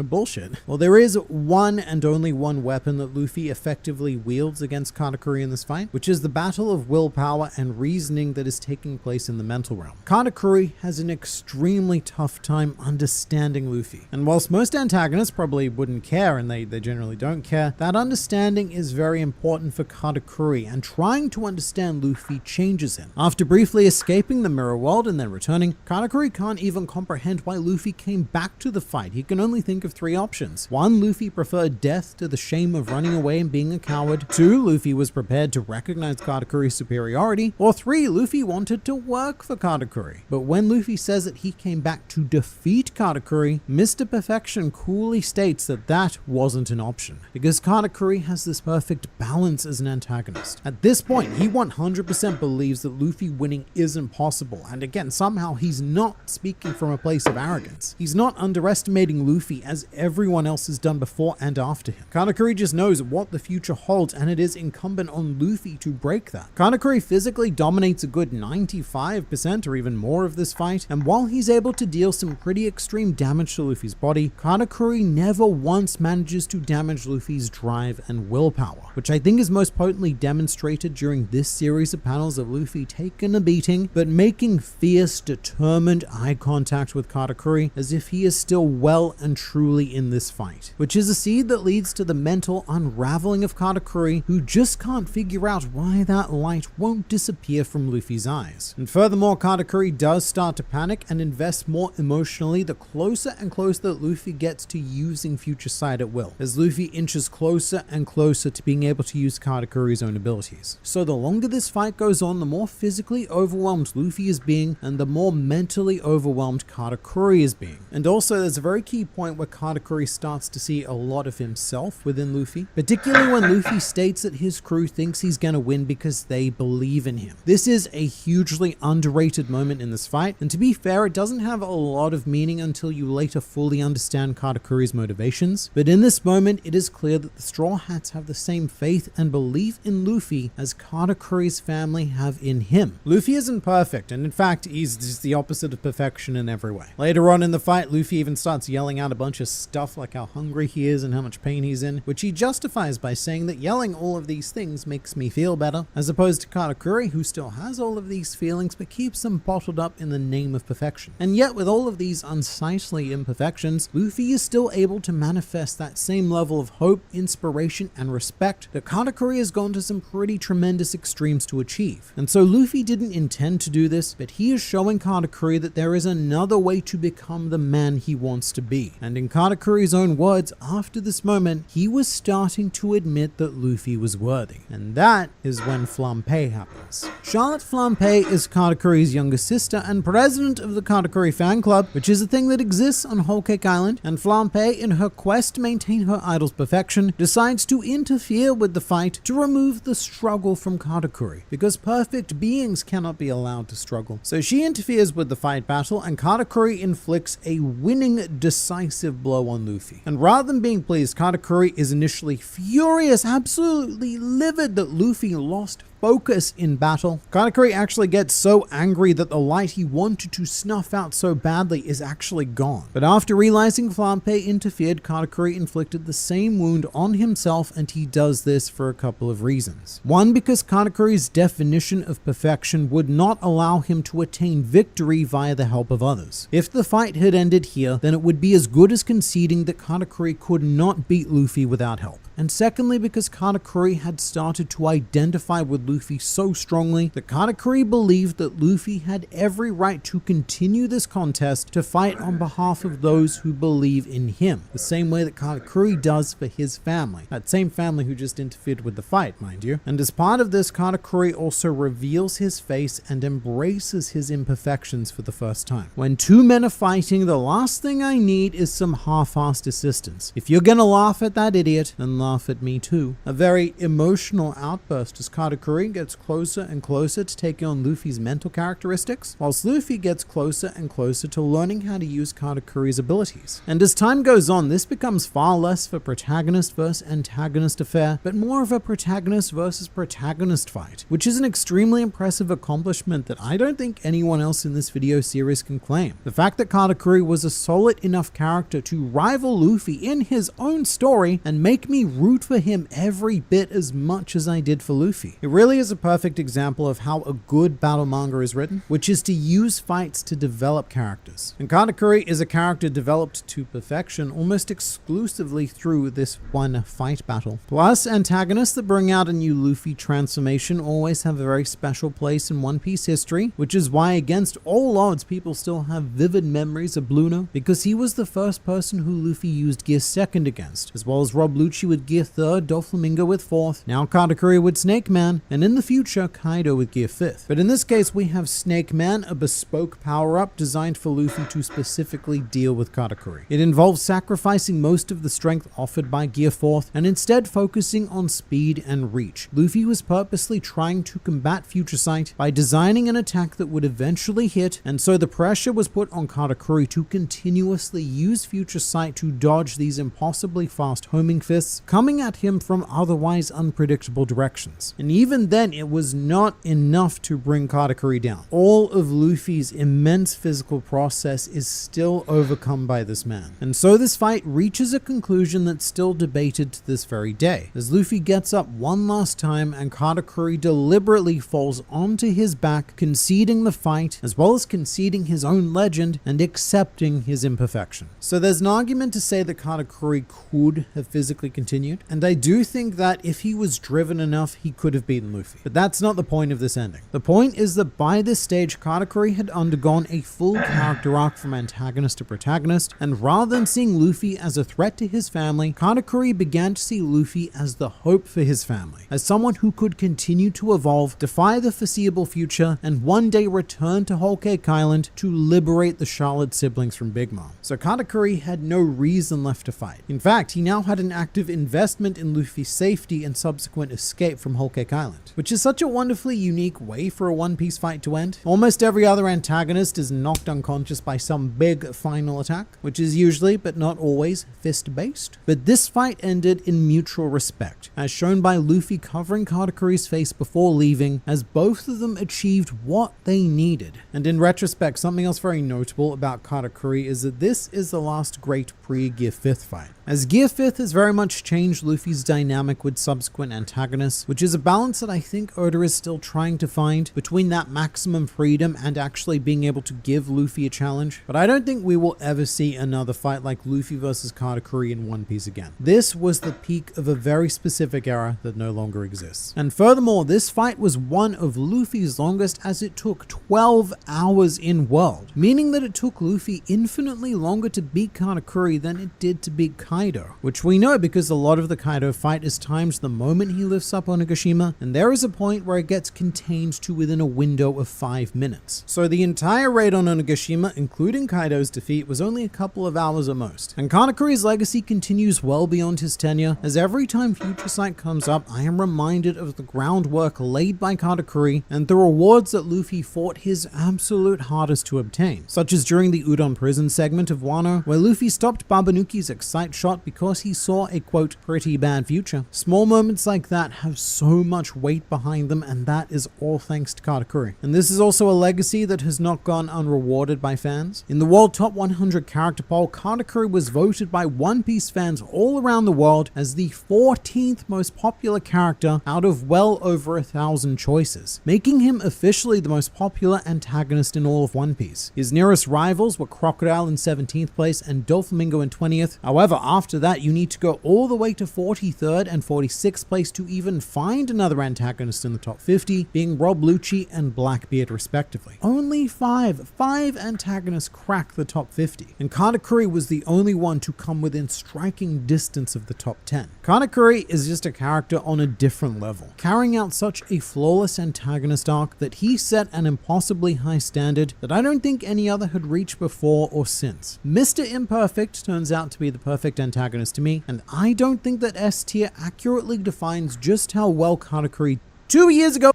bullshit? Well, there is one and only one weapon that Luffy effectively wields against Katakuri in this fight, which is the battle of willpower and reasoning that is taking place in the mental realm. Katakuri has an extremely tough time understanding Luffy, and whilst most antagonists probably wouldn't care, and they generally don't care, that understanding is very important for Katakuri, and trying to understand Luffy changes him. After briefly escaping the mirror world and then returning, Katakuri can't even comprehend why Luffy came back to the fight. He can only think of three options. 1, Luffy preferred death to the shame of running away and being a coward. 2, Luffy was prepared to recognize Katakuri's superiority. Or 3, Luffy wanted to work for Katakuri. But when Luffy says that he came back to defeat Katakuri, Mr. Perfection coolly states that that wasn't an option, because Katakuri has this perfect balance as an antagonist. At this point, he 100% believes that Luffy winning isn't possible, and again, somehow he's not speaking from a place of arrogance. He's not underestimating Luffy as everyone else has done before and after him. Katakuri just knows what the future holds, and it is incumbent on Luffy to break that. Katakuri physically dominates a good 95% or even more of this fight, and while he's able to deal some pretty extreme damage to Luffy's body, Katakuri never once manages to damage Luffy's drive and willpower, which I think is most potently demonstrated during this series of panels of Luffy taking a beating, but making fierce, determined eye contact with Katakuri as if he is still well and truly in this fight, which is a seed that leads to the mental unraveling of Katakuri, who just can't figure out why that light won't disappear from Luffy's eyes. And furthermore, Katakuri does start to panic and invest more emotionally the closer and closer that Luffy gets to using Future Sight at will, as Luffy inches closer and closer to being able to use Katakuri's own abilities. So the longer this fight goes on, the more physically overwhelmed Luffy is being, and the more mentally overwhelmed Katakuri is being. And also, there's a very key point where Katakuri starts to see a lot of himself within Luffy, particularly when Luffy states that his crew thinks he's gonna win because they believe in him. This is a hugely underrated moment in this fight, and to be fair, it doesn't have a lot of meaning until you later fully understand Katakuri's motivations, but in this moment, it is clear that the Straw Hats have the same faith and belief in Luffy as Katakuri's family have in him. Luffy isn't perfect, and in fact, he's just the opposite of perfection in every way. Later on in the fight, Luffy even starts yelling out a bunch of stuff like how hungry he is and how much pain he's in, which he justifies by saying that yelling all of these things makes me feel better, as opposed to Katakuri, who still has all of these feelings but keeps them bottled up in the name of perfection. And yet, with all of these unsightly imperfections, Luffy is still able to manifest that same level of hope, inspiration, and respect that Katakuri has gone to some pretty tremendous extremes to achieve. And so Luffy didn't intend to do this, but he is showing Katakuri that there is another way to become the man he wants to be. And in Katakuri's own words, after this moment, he was starting to admit that Luffy was worthy. And that is when Flampe happens. Charlotte Flampe is Katakuri's younger sister and president of the Katakuri fan club, which is a thing that exists on Whole Cake Island, and Flampe, in her quest to maintain her idol's perfection, decides to interfere with the fight to remove the struggle from Katakuri, because perfect beings cannot be allowed to struggle. So she interferes with the fight battle, and Katakuri inflicts a winning, decisive blow on Luffy. And rather than being pleased, Katakuri is initially furious absolutely livid that Luffy lost focus in battle. Katakuri actually gets so angry that the light he wanted to snuff out so badly is actually gone. But after realizing Flampe interfered, Katakuri inflicted the same wound on himself, and he does this for a couple of reasons. One, because Katakuri's definition of perfection would not allow him to attain victory via the help of others. If the fight had ended here, then it would be as good as conceding that Katakuri could not beat Luffy without help. And secondly, because Katakuri had started to identify with Luffy so strongly that Katakuri believed that Luffy had every right to continue this contest to fight on behalf of those who believe in him, the same way that Katakuri does for his family. That same family who just interfered with the fight, mind you. And as part of this, Katakuri also reveals his face and embraces his imperfections for the first time. When two men are fighting, the last thing I need is some half-assed assistance. If you're gonna laugh at that idiot, then laugh at me too. A very emotional outburst as Katakuri gets closer and closer to taking on Luffy's mental characteristics, whilst Luffy gets closer and closer to learning how to use Katakuri's abilities. And as time goes on, this becomes far less of a protagonist versus antagonist affair, but more of a protagonist versus protagonist fight, which is an extremely impressive accomplishment that I don't think anyone else in this video series can claim. The fact that Katakuri was a solid enough character to rival Luffy in his own story and make me root for him every bit as much as I did for Luffy. It really is a perfect example of how a good battle manga is written, which is to use fights to develop characters. And Katakuri is a character developed to perfection almost exclusively through this one fight battle. Plus, antagonists that bring out a new Luffy transformation always have a very special place in One Piece history, which is why against all odds people still have vivid memories of Bluno, because he was the first person who Luffy used Gear 2nd against, as well as Rob Lucci with Gear 3rd, Doflamingo with 4th, now Katakuri with Snake Man, and in the future Kaido with Gear 5th. But in this case we have Snake Man, a bespoke power-up designed for Luffy to specifically deal with Katakuri. It involves sacrificing most of the strength offered by Gear 4th and instead focusing on speed and reach. Luffy was purposely trying to combat Future Sight by designing an attack that would eventually hit, and so the pressure was put on Katakuri to continuously use Future Sight to dodge these impossibly fast homing fists coming at him from otherwise unpredictable directions. And even then, it was not enough to bring Katakuri down. All of Luffy's immense physical process is still overcome by this man. And so this fight reaches a conclusion that's still debated to this very day, as Luffy gets up one last time and Katakuri deliberately falls onto his back, conceding the fight, as well as conceding his own legend and accepting his imperfection. So there's an argument to say that Katakuri could have physically continued, and I do think that if he was driven enough, he could have beaten Luffy. But that's not the point of this ending. The point is that by this stage, Katakuri had undergone a full character arc from antagonist to protagonist, and rather than seeing Luffy as a threat to his family, Katakuri began to see Luffy as the hope for his family, as someone who could continue to evolve, defy the foreseeable future, and one day return to Whole Cake Island to liberate the Charlotte siblings from Big Mom. So Katakuri had no reason left to fight. In fact, he now had an active investment in Luffy's safety and subsequent escape from Whole Cake Island, which is such a wonderfully unique way for a One Piece fight to end. Almost every other antagonist is knocked unconscious by some big final attack, which is usually, but not always, fist-based. But this fight ended in mutual respect, as shown by Luffy covering Katakuri's face before leaving, as both of them achieved what they needed. And in retrospect, something else very notable about Katakuri is that this is the last great pre-Gear 5th fight, as Gear 5th has very much changed Luffy's dynamic with subsequent antagonists, which is a balance that I think Oda is still trying to find between that maximum freedom and actually being able to give Luffy a challenge. But I don't think we will ever see another fight like Luffy versus Katakuri in One Piece again. This was the peak of a very specific era that no longer exists. And furthermore, this fight was one of Luffy's longest, as it took 12 hours in world, meaning that it took Luffy infinitely longer to beat Katakuri than it did to beat Kaido, which we know because a lot of the Kaido fight is timed the moment he lifts up Onigashima, and there is a point where it gets contained to within a window of 5 minutes. So the entire raid on Onigashima, including Kaido's defeat, was only a couple of hours at most. And Katakuri's legacy continues well beyond his tenure, as every time Future Sight comes up, I am reminded of the groundwork laid by Katakuri and the rewards that Luffy fought his absolute hardest to obtain, such as during the Udon prison segment of Wano, where Luffy stopped Babanuki's Excite shot because he saw a quote, pretty bad future. Small moments like that have so much weight behind them, and that is all thanks to Katakuri. And this is also a legacy that has not gone unrewarded by fans. In the World Top 100 character poll, Katakuri was voted by One Piece fans all around the world as the 14th most popular character out of well over 1,000 choices, making him officially the most popular antagonist in all of One Piece. His nearest rivals were Crocodile in 17th place and Doflamingo in 20th. However, after that, you need to go all the way to 43rd and 46th place to even find another antagonist in the top 50, being Rob Lucci and Blackbeard respectively. Only five antagonists crack the top 50, and Katakuri was the only one to come within striking distance of the top 10. Katakuri is just a character on a different level, carrying out such a flawless antagonist arc that he set an impossibly high standard that I don't think any other had reached before or since. Mr. Imperfect turns out to be the perfect antagonist to me, and I don't think that S tier accurately defines just how well Katakuri 2 years ago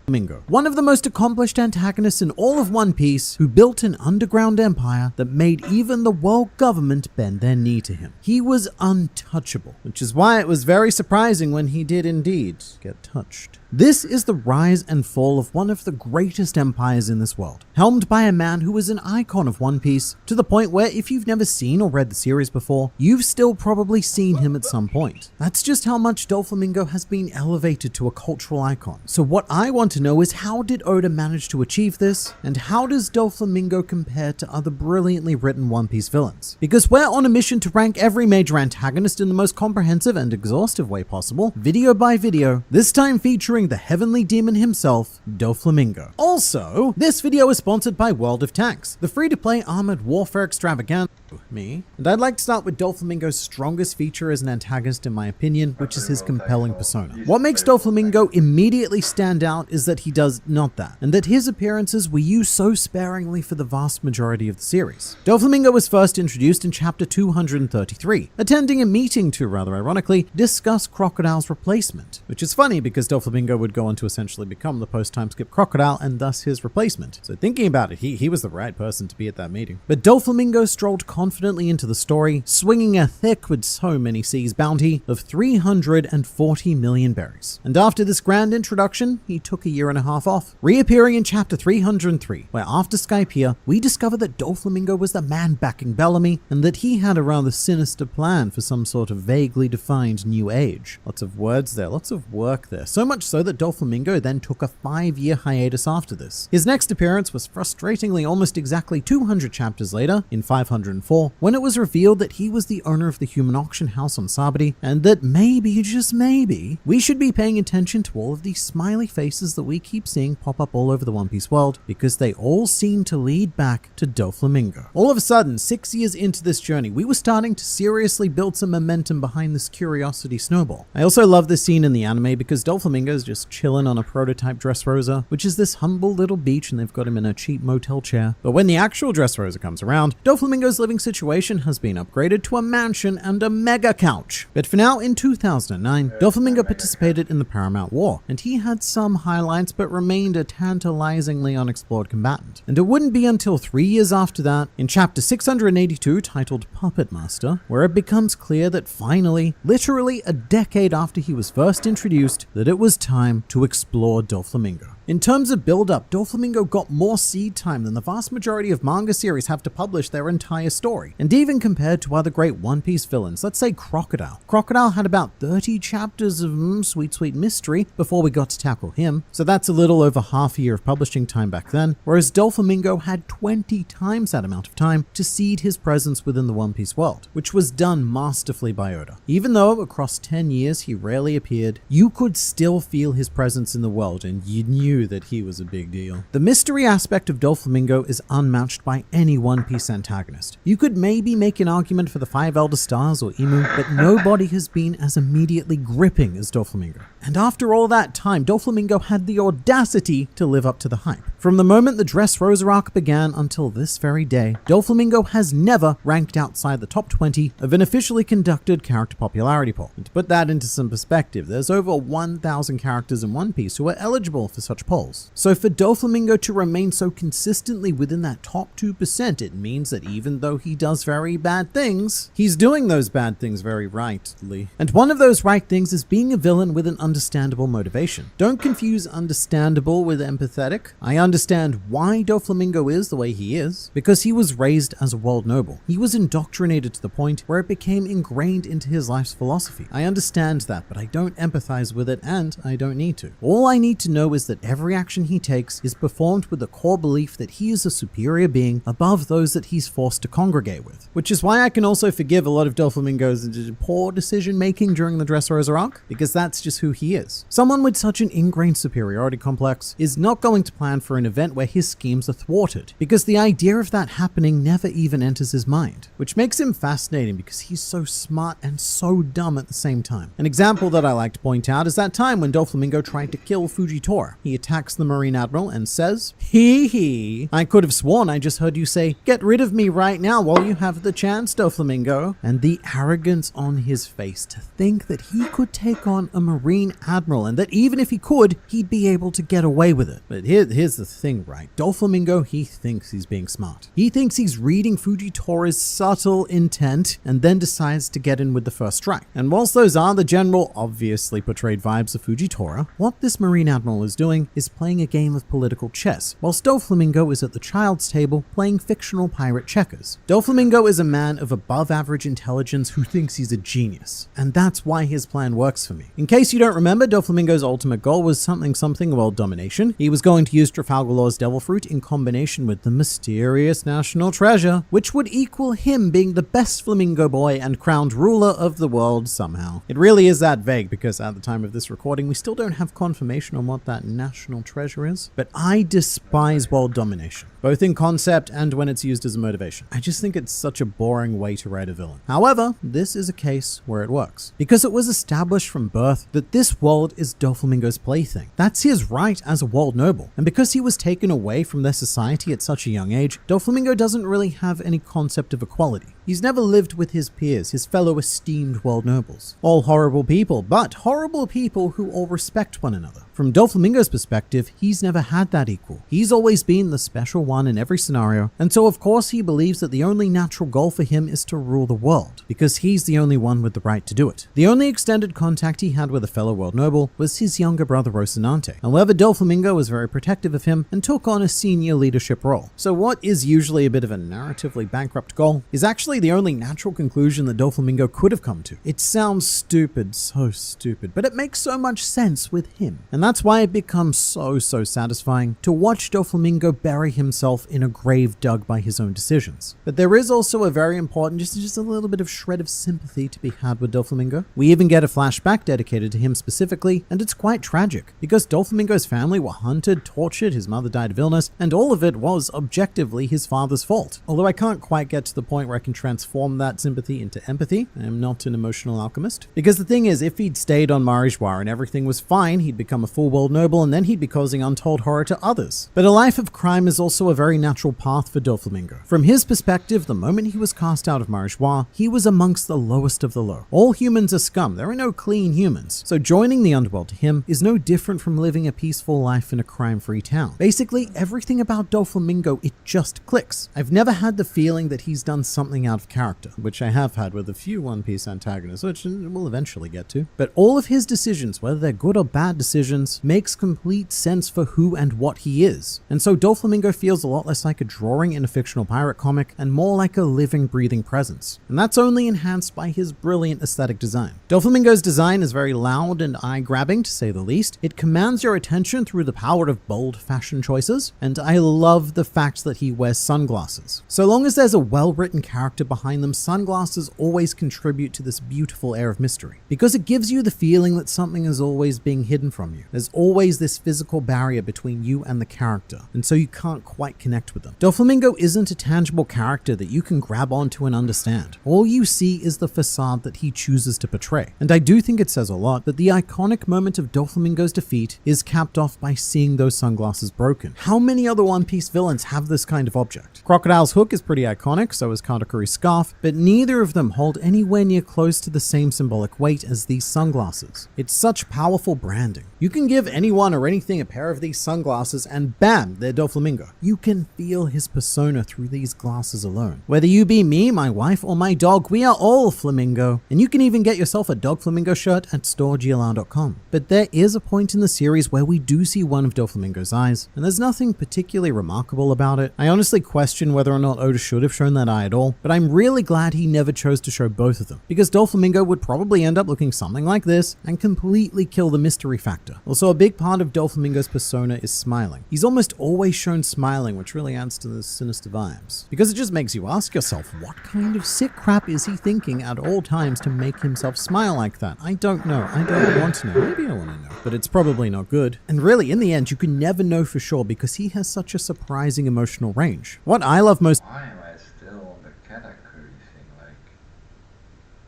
Mingo, one of the most accomplished antagonists in all of One Piece, who built an underground empire that made even the world government bend their knee to him. He was untouchable, which is why it was very surprising when he did indeed get touched. This is the rise and fall of one of the greatest empires in this world, helmed by a man who is an icon of One Piece, to the point where if you've never seen or read the series before, you've still probably seen him at some point. That's just how much Doflamingo has been elevated to a cultural icon. So what I want to know is, how did Oda manage to achieve this, and how does Doflamingo compare to other brilliantly written One Piece villains? Because we're on a mission to rank every major antagonist in the most comprehensive and exhaustive way possible, video by video, this time featuring the heavenly demon himself, Doflamingo. Also, this video is sponsored by World of Tanks, the free-to-play armored warfare extravaganza. And I'd like to start with Doflamingo's strongest feature as an antagonist in my opinion, which is his compelling persona. What makes Doflamingo immediately stand out is that he does not that, and that his appearances were used so sparingly for the vast majority of the series. Doflamingo was first introduced in chapter 233, attending a meeting to, rather ironically, discuss Crocodile's replacement, which is funny because Doflamingo would go on to essentially become the post-time skip Crocodile and thus his replacement. So thinking about it, he was the right person to be at that meeting. But Doflamingo strolled confidently into the story, swinging a thick with so many seas bounty of 340 million berries. And after this grand introduction, he took a year and a half off, reappearing in chapter 303, where after Skypiea, we discover that Doflamingo was the man backing Bellamy, and that he had a rather sinister plan for some sort of vaguely defined new age. Lots of words there, lots of work there, so much so that Doflamingo then took a 5-year hiatus after this. His next appearance was frustratingly almost exactly 200 chapters later, in 504, when it was revealed that he was the owner of the human auction house on Sabadi, and that maybe, just maybe, we should be paying attention to all of these smiley faces that we keep seeing pop up all over the One Piece world, because they all seem to lead back to Doflamingo. All of a sudden, 6 years into this journey, we were starting to seriously build some momentum behind this curiosity snowball. I also love this scene in the anime because Doflamingo is just chilling on a prototype Dressrosa, which is this humble little beach, and they've got him in a cheap motel chair. But when the actual Dressrosa comes around, Doflamingo's living situation has been upgraded to a mansion and a mega couch. But for now, in 2009, Doflamingo participated in the Paramount War, and he had some highlights but remained a tantalizingly unexplored combatant. And it wouldn't be until 3 years after that, in chapter 682 titled Puppet Master, where it becomes clear that finally, literally a decade after he was first introduced, that it was time to explore Doflamingo. In terms of build-up, Doflamingo got more seed time than the vast majority of manga series have to publish their entire story. And even compared to other great One Piece villains, let's say Crocodile. Crocodile had about 30 chapters of sweet mystery before we got to tackle him, so that's a little over half a year of publishing time back then, whereas Doflamingo had 20 times that amount of time to seed his presence within the One Piece world, which was done masterfully by Oda. Even though across 10 years he rarely appeared, you could still feel his presence in the world, and you knew knew that he was a big deal. The mystery aspect of Doflamingo is unmatched by any One Piece antagonist. You could maybe make an argument for the Five Elder Stars or Imu, but nobody has been as immediately gripping as Doflamingo. And after all that time, Doflamingo had the audacity to live up to the hype. From the moment the Dressrosa arc began until this very day, Doflamingo has never ranked outside the top 20 of an officially conducted character popularity poll. And to put that into some perspective, there's over 1,000 characters in One Piece who are eligible for such polls. So for Doflamingo to remain so consistently within that top 2%, it means that even though he does very bad things, he's doing those bad things very rightly. And one of those right things is being a villain with an understandable motivation. Don't confuse understandable with empathetic. I understand why Doflamingo is the way he is, because he was raised as a world noble. He was indoctrinated to the point where it became ingrained into his life's philosophy. I understand that, but I don't empathize with it, and I don't need to. All I need to know is that every action he takes is performed with the core belief that he is a superior being above those that he's forced to congregate with. Which is why I can also forgive a lot of Doflamingo's poor decision making during the Dressrosa arc, because that's just who he is. Someone with such an ingrained superiority complex is not going to plan for an event where his schemes are thwarted, because the idea of that happening never even enters his mind, which makes him fascinating because he's so smart and so dumb at the same time. An example that I like to point out is that time when Doflamingo tried to kill Fujitora. He attacks the Marine Admiral and says, "Hee, I could have sworn I just heard you say, 'Get rid of me right now while you have the chance, Doflamingo.'" And the arrogance on his face to think that he could take on a Marine Admiral and that even if he could, he'd be able to get away with it. But here's the thing, right? Doflamingo, he thinks he's being smart. He thinks he's reading Fujitora's subtle intent and then decides to get in with the first strike. And whilst those are the general, obviously portrayed vibes of Fujitora, what this Marine Admiral is doing is playing a game of political chess, whilst Doflamingo is at the child's table playing fictional pirate checkers. Doflamingo is a man of above average intelligence who thinks he's a genius, and that's why his plan works for me. In case you don't remember, Doflamingo's ultimate goal was something world domination. He was going to use Trafalgar Law's Devil Fruit in combination with the mysterious national treasure, which would equal him being the best flamingo boy and crowned ruler of the world somehow. It really is that vague because at the time of this recording, we still don't have confirmation on what that national treasure is. But I despise world domination, both in concept and when it's used as a motivation. I just think it's such a boring way to write a villain. However, this is a case where it works, because it was established from birth that this world is Doflamingo's plaything. That's his right as a world noble, and because he was taken away from their society at such a young age, Doflamingo doesn't really have any concept of equality. He's never lived with his peers, his fellow esteemed world nobles. All horrible people, but horrible people who all respect one another. From Doflamingo's perspective, he's never had that equal. He's always been the special one in every scenario, and so of course he believes that the only natural goal for him is to rule the world, because he's the only one with the right to do it. The only extended contact he had with a fellow world noble was his younger brother Rocinante. However, Doflamingo was very protective of him and took on a senior leadership role. So what is usually a bit of a narratively bankrupt goal is actually the only natural conclusion that Doflamingo could have come to. It sounds stupid, so stupid, but it makes so much sense with him. And that's why it becomes so satisfying to watch Doflamingo bury himself in a grave dug by his own decisions. But there is also a very important, just a little bit of shred of sympathy to be had with Doflamingo. We even get a flashback dedicated to him specifically, and it's quite tragic, because Doflamingo's family were hunted, tortured, his mother died of illness, and all of it was objectively his father's fault. Although I can't quite get to the point where I can transform that sympathy into empathy. I am not an emotional alchemist. Because the thing is, if he'd stayed on Marijwa and everything was fine, he'd become a full world noble and then he'd be causing untold horror to others. But a life of crime is also a very natural path for Doflamingo. From his perspective, the moment he was cast out of Marijwa, he was amongst the lowest of the low. All humans are scum. There are no clean humans. So joining the underworld to him is no different from living a peaceful life in a crime-free town. Basically, everything about Doflamingo, it just clicks. I've never had the feeling that he's done something out of character, which I have had with a few One Piece antagonists, which we'll eventually get to. But all of his decisions, whether they're good or bad decisions, makes complete sense for who and what he is. And so Doflamingo feels a lot less like a drawing in a fictional pirate comic and more like a living, breathing presence. And that's only enhanced by his brilliant aesthetic design. Doflamingo's design is very loud and eye-grabbing, to say the least. It commands your attention through the power of bold fashion choices, and I love the fact that he wears sunglasses. So long as there's a well-written character reflector behind them, sunglasses always contribute to this beautiful air of mystery. Because it gives you the feeling that something is always being hidden from you. There's always this physical barrier between you and the character, and so you can't quite connect with them. Doflamingo isn't a tangible character that you can grab onto and understand. All you see is the facade that he chooses to portray. And I do think it says a lot that the iconic moment of Doflamingo's defeat is capped off by seeing those sunglasses broken. How many other One Piece villains have this kind of object? Crocodile's hook is pretty iconic, so is Katakuri's scarf, but neither of them hold anywhere near close to the same symbolic weight as these sunglasses. It's such powerful branding. You can give anyone or anything a pair of these sunglasses and bam, they're Doflamingo. You can feel his persona through these glasses alone. Whether you be me, my wife, or my dog, we are all Flamingo. And you can even get yourself a Dog Flamingo shirt at storegLR.com. But there is a point in the series where we do see one of Doflamingo's eyes, and there's nothing particularly remarkable about it. I honestly question whether or not Oda should have shown that eye at all, but I'm really glad he never chose to show both of them, because Doflamingo would probably end up looking something like this and completely kill the mystery factor. Also, a big part of Doflamingo's persona is smiling. He's almost always shown smiling, which really adds to the sinister vibes, because it just makes you ask yourself, what kind of sick crap is he thinking at all times to make himself smile like that? I don't know. I don't want to know. Maybe I want to know, but it's probably not good. And really, in the end, you can never know for sure because he has such a surprising emotional range. What I love most... Why am I still on the Katakuri thing? Like,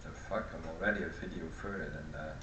the fuck, I'm already a video further than that.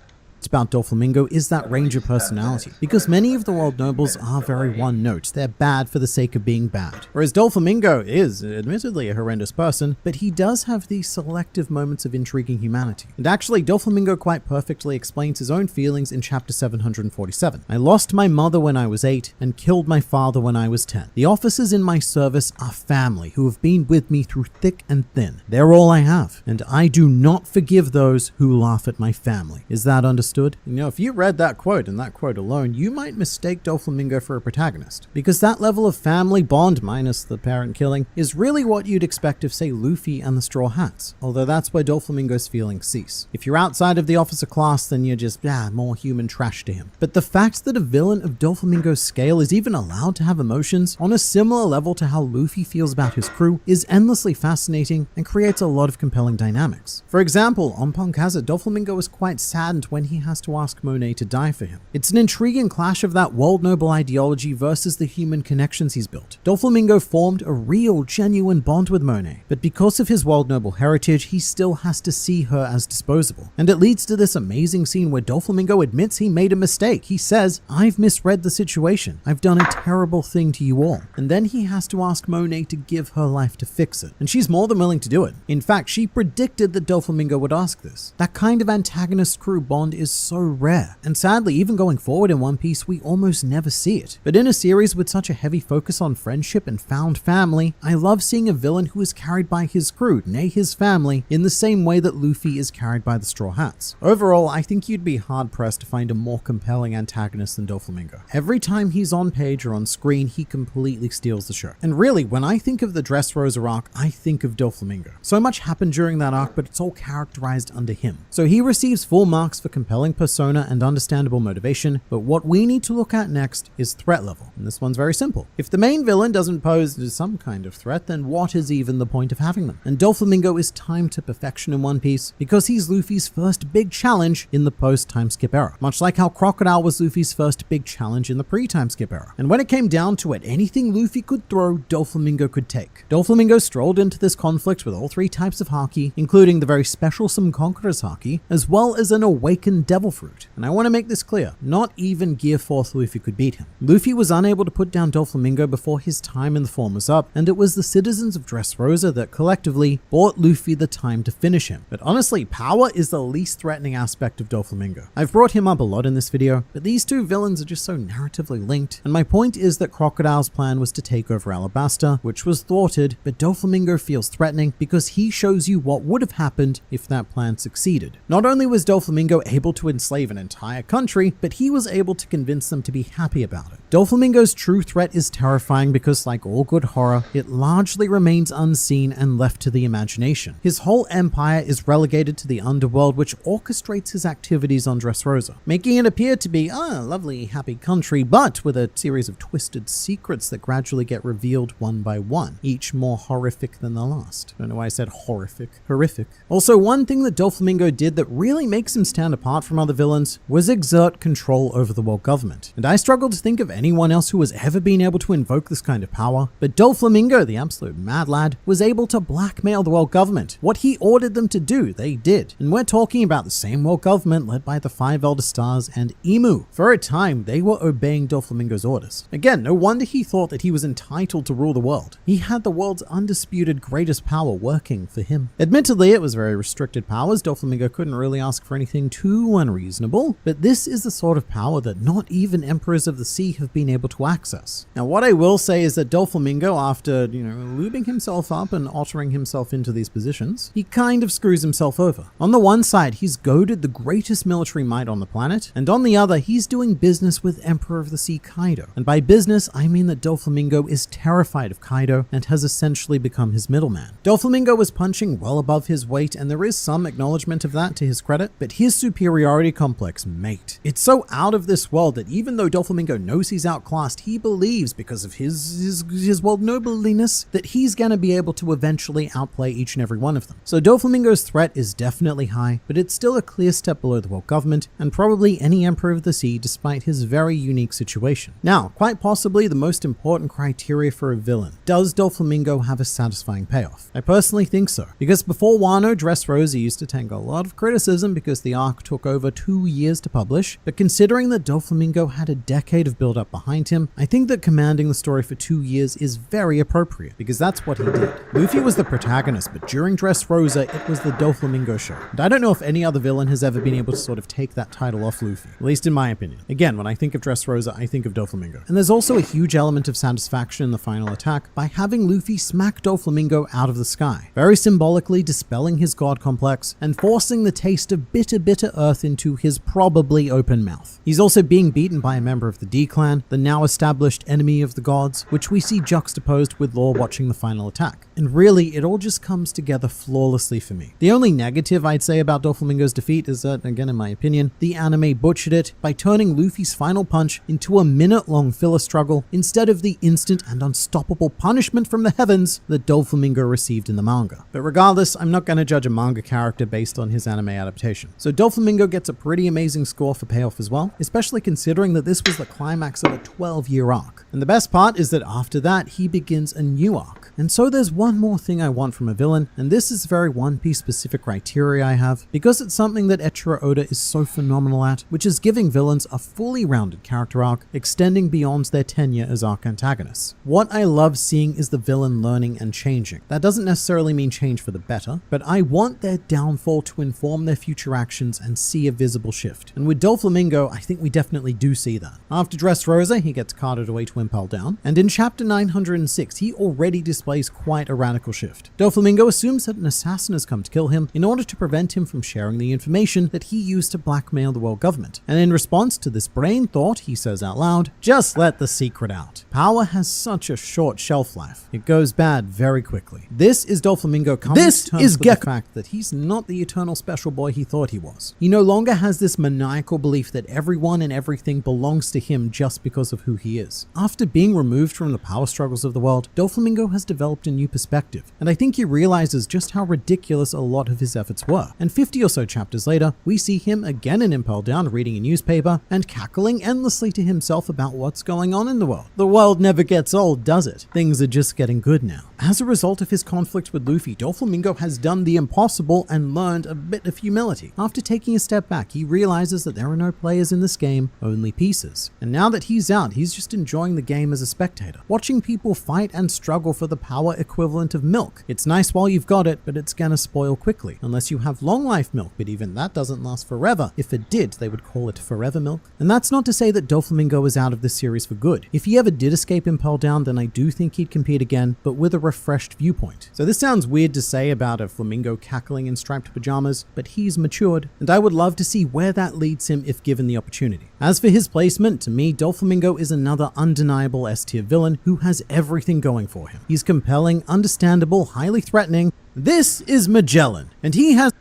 about Doflamingo is that range of personality, because many of the world nobles are very one note. They're bad for the sake of being bad. Whereas Doflamingo is admittedly a horrendous person, but he does have these selective moments of intriguing humanity. And actually, Doflamingo quite perfectly explains his own feelings in chapter 747. I lost my mother when I was 8 and killed my father when I was 10. The officers in my service are family who have been with me through thick and thin. They're all I have, and I do not forgive those who laugh at my family. Is that understood? You know, if you read that quote and that quote alone, you might mistake Doflamingo for a protagonist, because that level of family bond, minus the parent killing, is really what you'd expect of, say, Luffy and the Straw Hats, although that's where Doflamingo's feelings cease. If you're outside of the officer class, then you're just, more human trash to him. But the fact that a villain of Doflamingo's scale is even allowed to have emotions on a similar level to how Luffy feels about his crew is endlessly fascinating and creates a lot of compelling dynamics. For example, on Punk Hazard, Doflamingo is quite saddened when he has to ask Monet to die for him. It's an intriguing clash of that world noble ideology versus the human connections he's built. Doflamingo formed a real, genuine bond with Monet, but because of his world noble heritage, he still has to see her as disposable. And it leads to this amazing scene where Doflamingo admits he made a mistake. He says, "I've misread the situation. I've done a terrible thing to you all." And then he has to ask Monet to give her life to fix it. And she's more than willing to do it. In fact, she predicted that Doflamingo would ask this. That kind of antagonist crew bond is so rare. And sadly, even going forward in One Piece, we almost never see it. But in a series with such a heavy focus on friendship and found family, I love seeing a villain who is carried by his crew, nay his family, in the same way that Luffy is carried by the Straw Hats. Overall, I think you'd be hard-pressed to find a more compelling antagonist than Doflamingo. Every time he's on page or on screen, he completely steals the show. And really, when I think of the Dressrosa arc, I think of Doflamingo. So much happened during that arc, but it's all characterized under him. So he receives full marks for compelling persona and understandable motivation, but what we need to look at next is threat level. And this one's very simple. If the main villain doesn't pose some kind of threat, then what is even the point of having them? And Doflamingo is timed to perfection in One Piece because he's Luffy's first big challenge in the post-time skip era, much like how Crocodile was Luffy's first big challenge in the pre-time skip era. And when it came down to it, anything Luffy could throw, Doflamingo could take. Doflamingo strolled into this conflict with all three types of haki, including the very special Some Conqueror's haki, as well as an awakened devil fruit. And I want to make this clear, not even Gear 4th Luffy could beat him. Luffy was unable to put down Doflamingo before his time in the form was up, and it was the citizens of Dressrosa that collectively bought Luffy the time to finish him. But honestly, power is the least threatening aspect of Doflamingo. I've brought him up a lot in this video, but these two villains are just so narratively linked, and my point is that Crocodile's plan was to take over Alabasta, which was thwarted, but Doflamingo feels threatening because he shows you what would have happened if that plan succeeded. Not only was Doflamingo able to to enslave an entire country, but he was able to convince them to be happy about it. Doflamingo's true threat is terrifying because, like all good horror, it largely remains unseen and left to the imagination. His whole empire is relegated to the underworld, which orchestrates his activities on Dressrosa, making it appear to be a lovely, happy country, but with a series of twisted secrets that gradually get revealed one by one, each more horrific than the last. I don't know why I said horrific. Horrific. Also, one thing that Doflamingo did that really makes him stand apart from other villains was exert control over the world government. And I struggle to think of anyone else who has ever been able to invoke this kind of power, but Doflamingo, the absolute mad lad, was able to blackmail the world government. What he ordered them to do, they did. And we're talking about the same world government led by the 5 Elder Stars and Emu. For a time, they were obeying Doflamingo's orders. Again, no wonder he thought that he was entitled to rule the world. He had the world's undisputed greatest power working for him. Admittedly, it was very restricted powers. Doflamingo couldn't really ask for anything too unreasonable, but this is the sort of power that not even Emperors of the Sea have been able to access. Now, what I will say is that Doflamingo, after, lubing himself up and altering himself into these positions, he kind of screws himself over. On the one side, he's goaded the greatest military might on the planet, and on the other, he's doing business with Emperor of the Sea Kaido. And by business, I mean that Doflamingo is terrified of Kaido and has essentially become his middleman. Doflamingo was punching well above his weight, and there is some acknowledgement of that to his credit, but his superiority complex, mate. It's so out of this world that even though Doflamingo knows he's outclassed, he believes, because of his world nobliness, that he's gonna be able to eventually outplay each and every one of them. So Doflamingo's threat is definitely high, but it's still a clear step below the world government, and probably any Emperor of the Sea despite his very unique situation. Now, quite possibly the most important criteria for a villain. Does Doflamingo have a satisfying payoff? I personally think so, because before Wano, Dressrosa used to take a lot of criticism because the arc took over 2 years to publish, but considering that Doflamingo had a decade of build-up behind him, I think that commanding the story for 2 years is very appropriate, because that's what he did. Luffy was the protagonist, but during Dressrosa, it was the Doflamingo show. And I don't know if any other villain has ever been able to sort of take that title off Luffy, at least in my opinion. Again, when I think of Dressrosa, I think of Doflamingo. And there's also a huge element of satisfaction in the final attack by having Luffy smack Doflamingo out of the sky, very symbolically dispelling his god complex and forcing the taste of bitter, bitter earth into his probably open mouth. He's also being beaten by a member of the D-Clan, the now established enemy of the gods, which we see juxtaposed with Law watching the final attack. And really, it all just comes together flawlessly for me. The only negative I'd say about Doflamingo's defeat is that, again in my opinion, the anime butchered it by turning Luffy's final punch into a minute-long filler struggle instead of the instant and unstoppable punishment from the heavens that Doflamingo received in the manga. But regardless, I'm not going to judge a manga character based on his anime adaptation. So Doflamingo gets a pretty amazing score for payoff as well, especially considering that this was the climax of a 12-year arc. And the best part is that after that, he begins a new arc. And so there's one more thing I want from a villain, and this is very One Piece specific criteria I have, because it's something that Eiichiro Oda is so phenomenal at, which is giving villains a fully rounded character arc, extending beyond their tenure as arc antagonists. What I love seeing is the villain learning and changing. That doesn't necessarily mean change for the better, but I want their downfall to inform their future actions and see a visible shift. And with Doflamingo, I think we definitely do see that. After Dressrosa, he gets carted away to Impel Down, and in chapter 906, he already displays quite a radical shift. Doflamingo assumes that an assassin has come to kill him in order to prevent him from sharing the information that he used to blackmail the world government. And in response to this brain thought, he says out loud, "Just let the secret out. Power has such a short shelf life. It goes bad very quickly." This is Doflamingo coming to terms with the fact that he's not the eternal special boy he thought he was. He no longer has this maniacal belief that everyone and everything belongs to him just because of who he is. After being removed from the power struggles of the world, Doflamingo has developed a new perspective, and I think he realizes just how ridiculous a lot of his efforts were. And 50 or so chapters later, we see him again in Impel Down reading a newspaper and cackling endlessly to himself about what's going on in the world. The world never gets old, does it? Things are just getting good now. As a result of his conflict with Luffy, Doflamingo has done the impossible and learned a bit of humility. After taking a step back, he realizes that there are no players in this game, only pieces. And now that he's out, he's just enjoying the game as a spectator, watching people fight and struggle for the power equivalent of milk. It's nice while you've got it, but it's gonna spoil quickly, unless you have long life milk, but even that doesn't last forever. If it did, they would call it forever milk. And that's not to say that Doflamingo is out of this series for good. If he ever did escape Impel Down, then I do think he'd compete again, but with a refreshed viewpoint. So this sounds weird to say about a flamingo cackling in striped pajamas, but he's matured, and I would love to see where that leads him if given the opportunity. As for his placement, to me, Doflamingo is another undeniable S-tier villain who has everything going for him. He's compelling, understandable, highly threatening. This is Magellan, and he has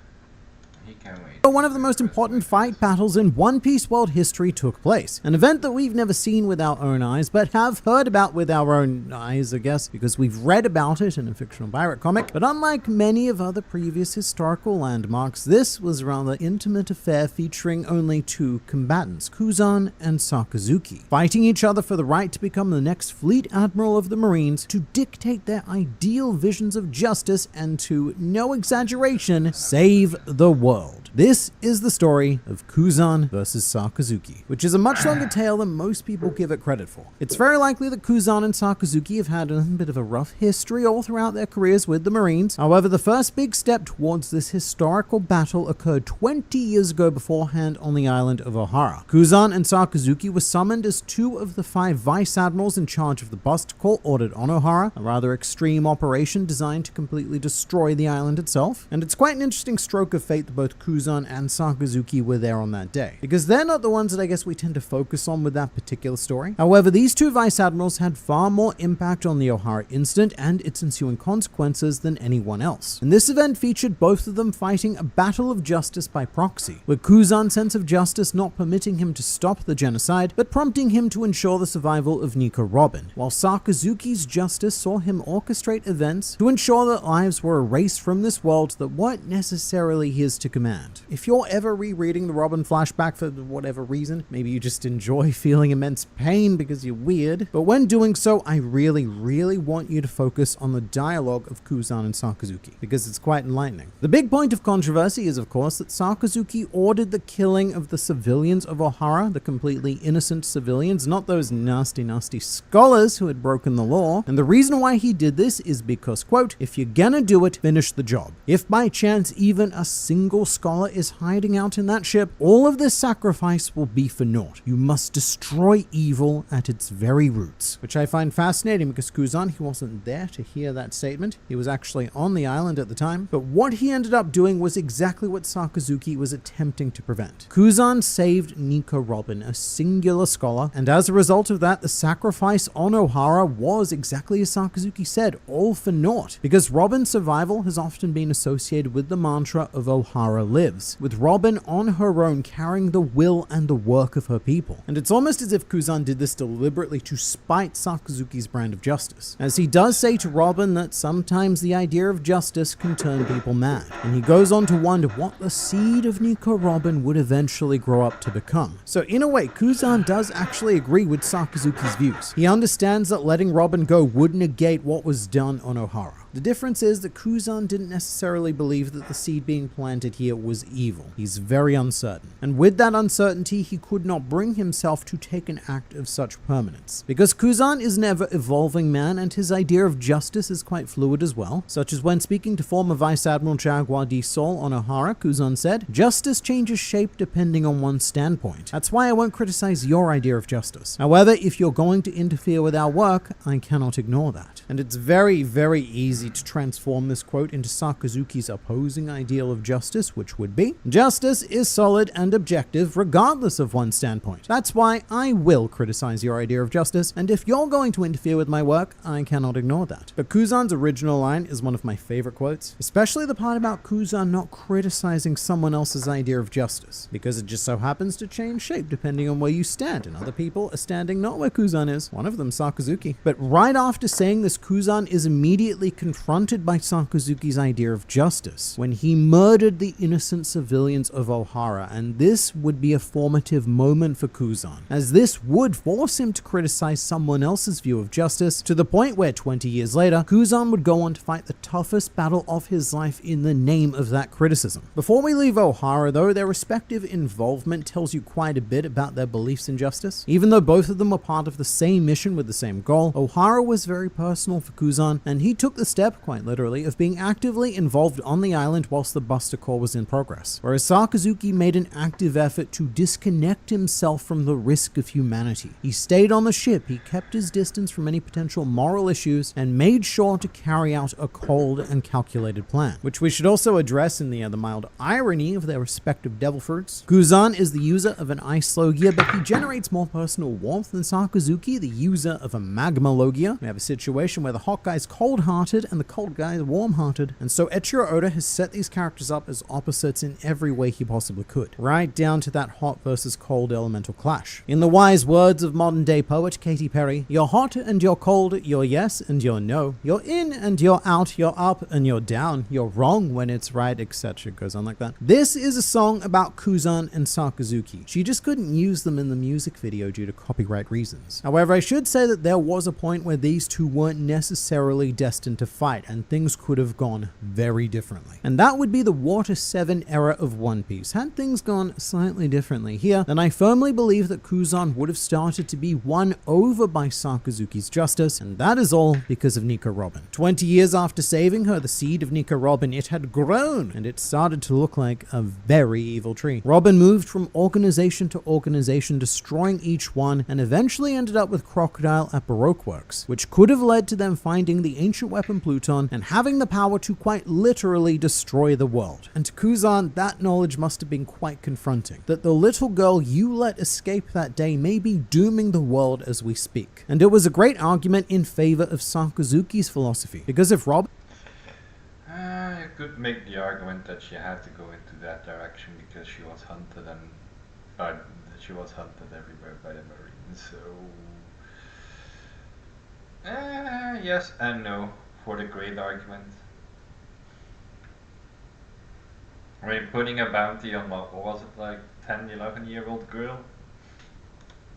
one of the most important fight battles in One Piece world history took place. An event that we've never seen with our own eyes, but have heard about with our own eyes, I guess, because we've read about it in a fictional pirate comic. But unlike many of other previous historical landmarks, this was a rather intimate affair featuring only two combatants, Kuzan and Sakazuki, fighting each other for the right to become the next fleet admiral of the Marines, to dictate their ideal visions of justice, and to, no exaggeration, save the world. This is the story of Kuzan versus Sakazuki, which is a much longer tale than most people give it credit for. It's very likely that Kuzan and Sakazuki have had a bit of a rough history all throughout their careers with the Marines. However, the first big step towards this historical battle occurred 20 years ago beforehand on the island of Ohara. Kuzan and Sakazuki were summoned as two of the 5 vice admirals in charge of the bust call ordered on Ohara, a rather extreme operation designed to completely destroy the island itself. And it's quite an interesting stroke of fate that both Kuzan and Sakazuki were there on that day, because they're not the ones that I guess we tend to focus on with that particular story. However, these two vice admirals had far more impact on the Ohara incident and its ensuing consequences than anyone else. And this event featured both of them fighting a battle of justice by proxy, with Kuzan's sense of justice not permitting him to stop the genocide, but prompting him to ensure the survival of Nico Robin, while Sakazuki's justice saw him orchestrate events to ensure that lives were erased from this world that weren't necessarily his to command. If you're ever rereading the Robin flashback for whatever reason, maybe you just enjoy feeling immense pain because you're weird, but when doing so, I really want you to focus on the dialogue of Kuzan and Sakazuki, because it's quite enlightening. The big point of controversy is, of course, that Sakazuki ordered the killing of the civilians of Ohara, the completely innocent civilians, not those nasty scholars who had broken the law. And the reason why he did this is because, quote, "If you're gonna do it, finish the job. If by chance even a single scholar is hiding out in that ship, all of this sacrifice will be for naught. You must destroy evil at its very roots." Which I find fascinating, because Kuzan, he wasn't there to hear that statement. He was actually on the island at the time. But what he ended up doing was exactly what Sakazuki was attempting to prevent. Kuzan saved Nico Robin, a singular scholar, and as a result of that, the sacrifice on Ohara was exactly as Sakazuki said, all for naught, because Robin's survival has often been associated with the mantra of Ohara lives, with Robin on her own carrying the will and the work of her people. And it's almost as if Kuzan did this deliberately to spite Sakazuki's brand of justice, as he does say to Robin that sometimes the idea of justice can turn people mad, and he goes on to wonder what the seed of Nico Robin would eventually grow up to become. So in a way, Kuzan does actually agree with Sakazuki's views. He understands that letting Robin go would negate what was done on Ohara. The difference is that Kuzan didn't necessarily believe that the seed being planted here was evil. He's very uncertain. And with that uncertainty, he could not bring himself to take an act of such permanence. Because Kuzan is an ever-evolving man, and his idea of justice is quite fluid as well, such as when speaking to former Vice Admiral Jaguar D. Sol on Ohara, Kuzan said, "Justice changes shape depending on one's standpoint. That's why I won't criticize your idea of justice. However, if you're going to interfere with our work, I cannot ignore that." And it's very easy to transform this quote into Sakazuki's opposing ideal of justice, which would be, "Justice is solid and objective regardless of one's standpoint. That's why I will criticize your idea of justice, and if you're going to interfere with my work, I cannot ignore that." But Kuzan's original line is one of my favorite quotes, especially the part about Kuzan not criticizing someone else's idea of justice, because it just so happens to change shape depending on where you stand, and other people are standing not where Kuzan is, one of them Sakazuki. But right after saying this, Kuzan is immediately confronted by Sakazuki's idea of justice when he murdered the innocent civilians of Ohara, and this would be a formative moment for Kuzan, as this would force him to criticize someone else's view of justice, to the point where 20 years later, Kuzan would go on to fight the toughest battle of his life in the name of that criticism. Before we leave Ohara though, their respective involvement tells you quite a bit about their beliefs in justice. Even though both of them were part of the same mission with the same goal, Ohara was very personal for Kuzan, and he took the step step, quite literally, of being actively involved on the island whilst the Buster Call was in progress, whereas Sakazuki made an active effort to disconnect himself from the risk of humanity. He stayed on the ship, he kept his distance from any potential moral issues, and made sure to carry out a cold and calculated plan, which we should also address in the mild irony of their respective devil fruits. Kuzan is the user of an ice logia, but he generates more personal warmth than Sakazuki, the user of a magma logia. We have a situation where the hot guy's cold-hearted and the cold guy is warm-hearted, and so Eiichiro Oda has set these characters up as opposites in every way he possibly could, right down to that hot versus cold elemental clash. In the wise words of modern-day poet Katy Perry, you're hot and you're cold, you're yes and you're no, you're in and you're out, you're up and you're down, you're wrong when it's right, etc. It goes on like that. This is a song about Kuzan and Sakazuki. She just couldn't use them in the music video due to copyright reasons. However, I should say that there was a point where these two weren't necessarily destined to fight, and things could have gone very differently. And that would be the Water 7 era of One Piece. Had things gone slightly differently here, then I firmly believe that Kuzan would have started to be won over by Sakazuki's justice, and that is all because of Nico Robin. 20 years after saving her, the seed of Nico Robin, it had grown, and it started to look like a very evil tree. Robin moved from organization to organization, destroying each one, and eventually ended up with Crocodile at Baroque Works, which could have led to them finding the ancient weapon Pluton and having the power to quite literally destroy the world. And to Kuzan, that knowledge must have been quite confronting, that the little girl you let escape that day may be dooming the world as we speak. And it was a great argument in favor of Sakazuki's philosophy, because if Robin You could make the argument that she had to go into that direction because she was hunted and she was hunted everywhere by the Marines. So yes and no for the great argument. I mean, putting a bounty on what was it, like 10, 11-year-old girl?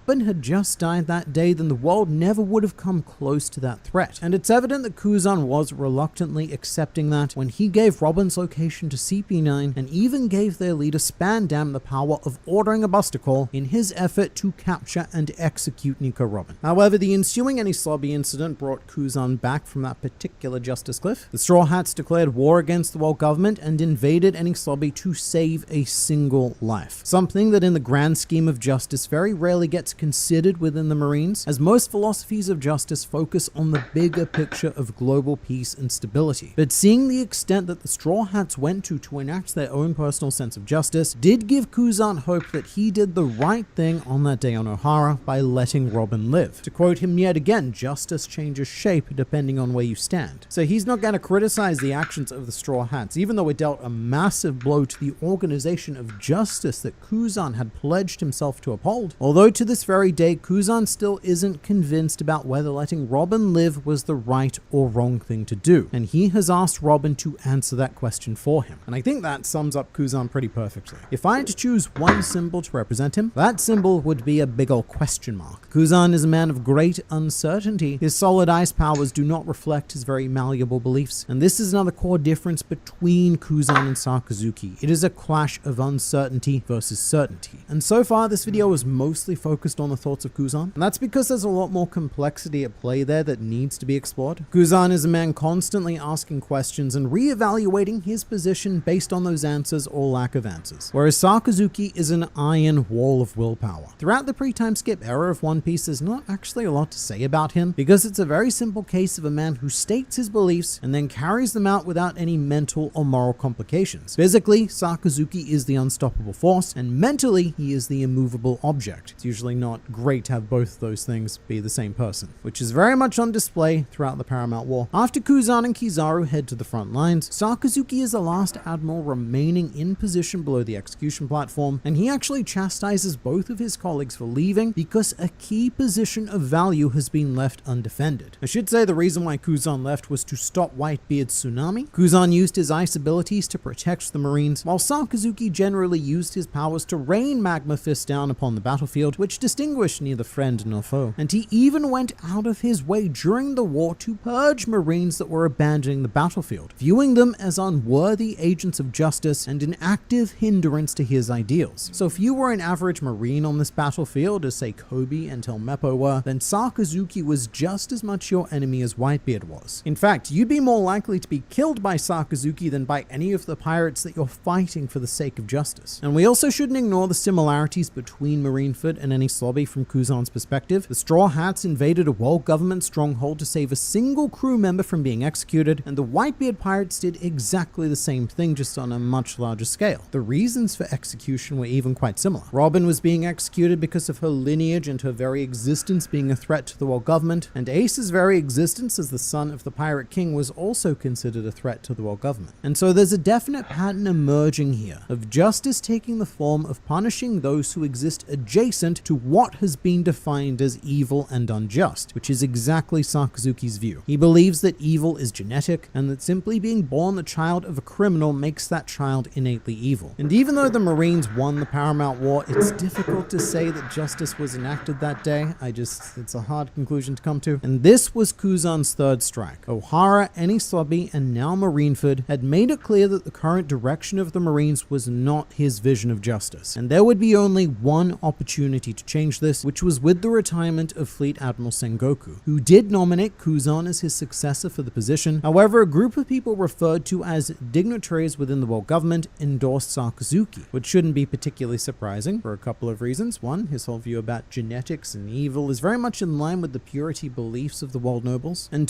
had just died that day, then the world never would have come close to that threat. And it's evident that Kuzan was reluctantly accepting that when he gave Robin's location to CP9 and even gave their leader Spandam the power of ordering a Buster Call in his effort to capture and execute Nico Robin. However, the ensuing Enislobby incident brought Kuzan back from that particular justice cliff. The Straw Hats declared war against the world government and invaded Enislobby to save a single life. Something that in the grand scheme of justice very rarely gets considered within the Marines, as most philosophies of justice focus on the bigger picture of global peace and stability. But seeing the extent that the Straw Hats went to enact their own personal sense of justice did give Kuzan hope that he did the right thing on that day on Ohara by letting Robin live. To quote him yet again, justice changes shape depending on where you stand. So he's not going to criticize the actions of the Straw Hats, even though it dealt a massive blow to the organization of justice that Kuzan had pledged himself to uphold. Although to this very day, Kuzan still isn't convinced about whether letting Robin live was the right or wrong thing to do, and he has asked Robin to answer that question for him. And I think that sums up Kuzan pretty perfectly. If I had to choose one symbol to represent him, that symbol would be a big ol' question mark. Kuzan is a man of great uncertainty. His solid ice powers do not reflect his very malleable beliefs, and this is another core difference between Kuzan and Sakazuki. It is a clash of uncertainty versus certainty. And so far, this video is mostly focused on the thoughts of Kuzan, and that's because there's a lot more complexity at play there that needs to be explored. Kuzan is a man constantly asking questions and re-evaluating his position based on those answers or lack of answers, whereas Sakazuki is an iron wall of willpower. Throughout the pre-time skip era of One Piece, there's not actually a lot to say about him, because it's a very simple case of a man who states his beliefs and then carries them out without any mental or moral complications. Physically, Sakazuki is the unstoppable force, and mentally, he is the immovable object. It's usually not great to have both those things be the same person, which is very much on display throughout the Paramount War. After Kuzan and Kizaru head to the front lines, Sakazuki is the last admiral remaining in position below the execution platform, and he actually chastises both of his colleagues for leaving because a key position of value has been left undefended. I should say the reason why Kuzan left was to stop Whitebeard's tsunami. Kuzan used his ice abilities to protect the Marines, while Sakazuki generally used his powers to rain magma fists down upon the battlefield, which distinguish neither friend nor foe, and he even went out of his way during the war to purge Marines that were abandoning the battlefield, viewing them as unworthy agents of justice and an active hindrance to his ideals. So if you were an average Marine on this battlefield, as say Kobe and Telmeppo were, then Sakazuki was just as much your enemy as Whitebeard was. In fact, you'd be more likely to be killed by Sakazuki than by any of the pirates that you're fighting for the sake of justice. And we also shouldn't ignore the similarities between Marineford and Enies Lobby from Kuzan's perspective. The Straw Hats invaded a world government stronghold to save a single crew member from being executed, and the Whitebeard pirates did exactly the same thing, just on a much larger scale. The reasons for execution were even quite similar. Robin was being executed because of her lineage and her very existence being a threat to the world government, and Ace's very existence as the son of the Pirate King was also considered a threat to the world government. And so there's a definite pattern emerging here of justice taking the form of punishing those who exist adjacent to what has been defined as evil and unjust, which is exactly Sakazuki's view. He believes that evil is genetic, and that simply being born the child of a criminal makes that child innately evil. And even though the Marines won the Paramount War, it's difficult to say that justice was enacted that day. It's a hard conclusion to come to. And this was Kuzan's third strike. O'Hara, Enies Lobby, and now Marineford had made it clear that the current direction of the Marines was not his vision of justice. And there would be only one opportunity to change this, which was with the retirement of Fleet Admiral Sengoku, who did nominate Kuzan as his successor for the position. However, a group of people referred to as dignitaries within the world government endorsed Sakazuki, which shouldn't be particularly surprising for a couple of reasons. One, his whole view about genetics and evil is very much in line with the purity beliefs of the world nobles. And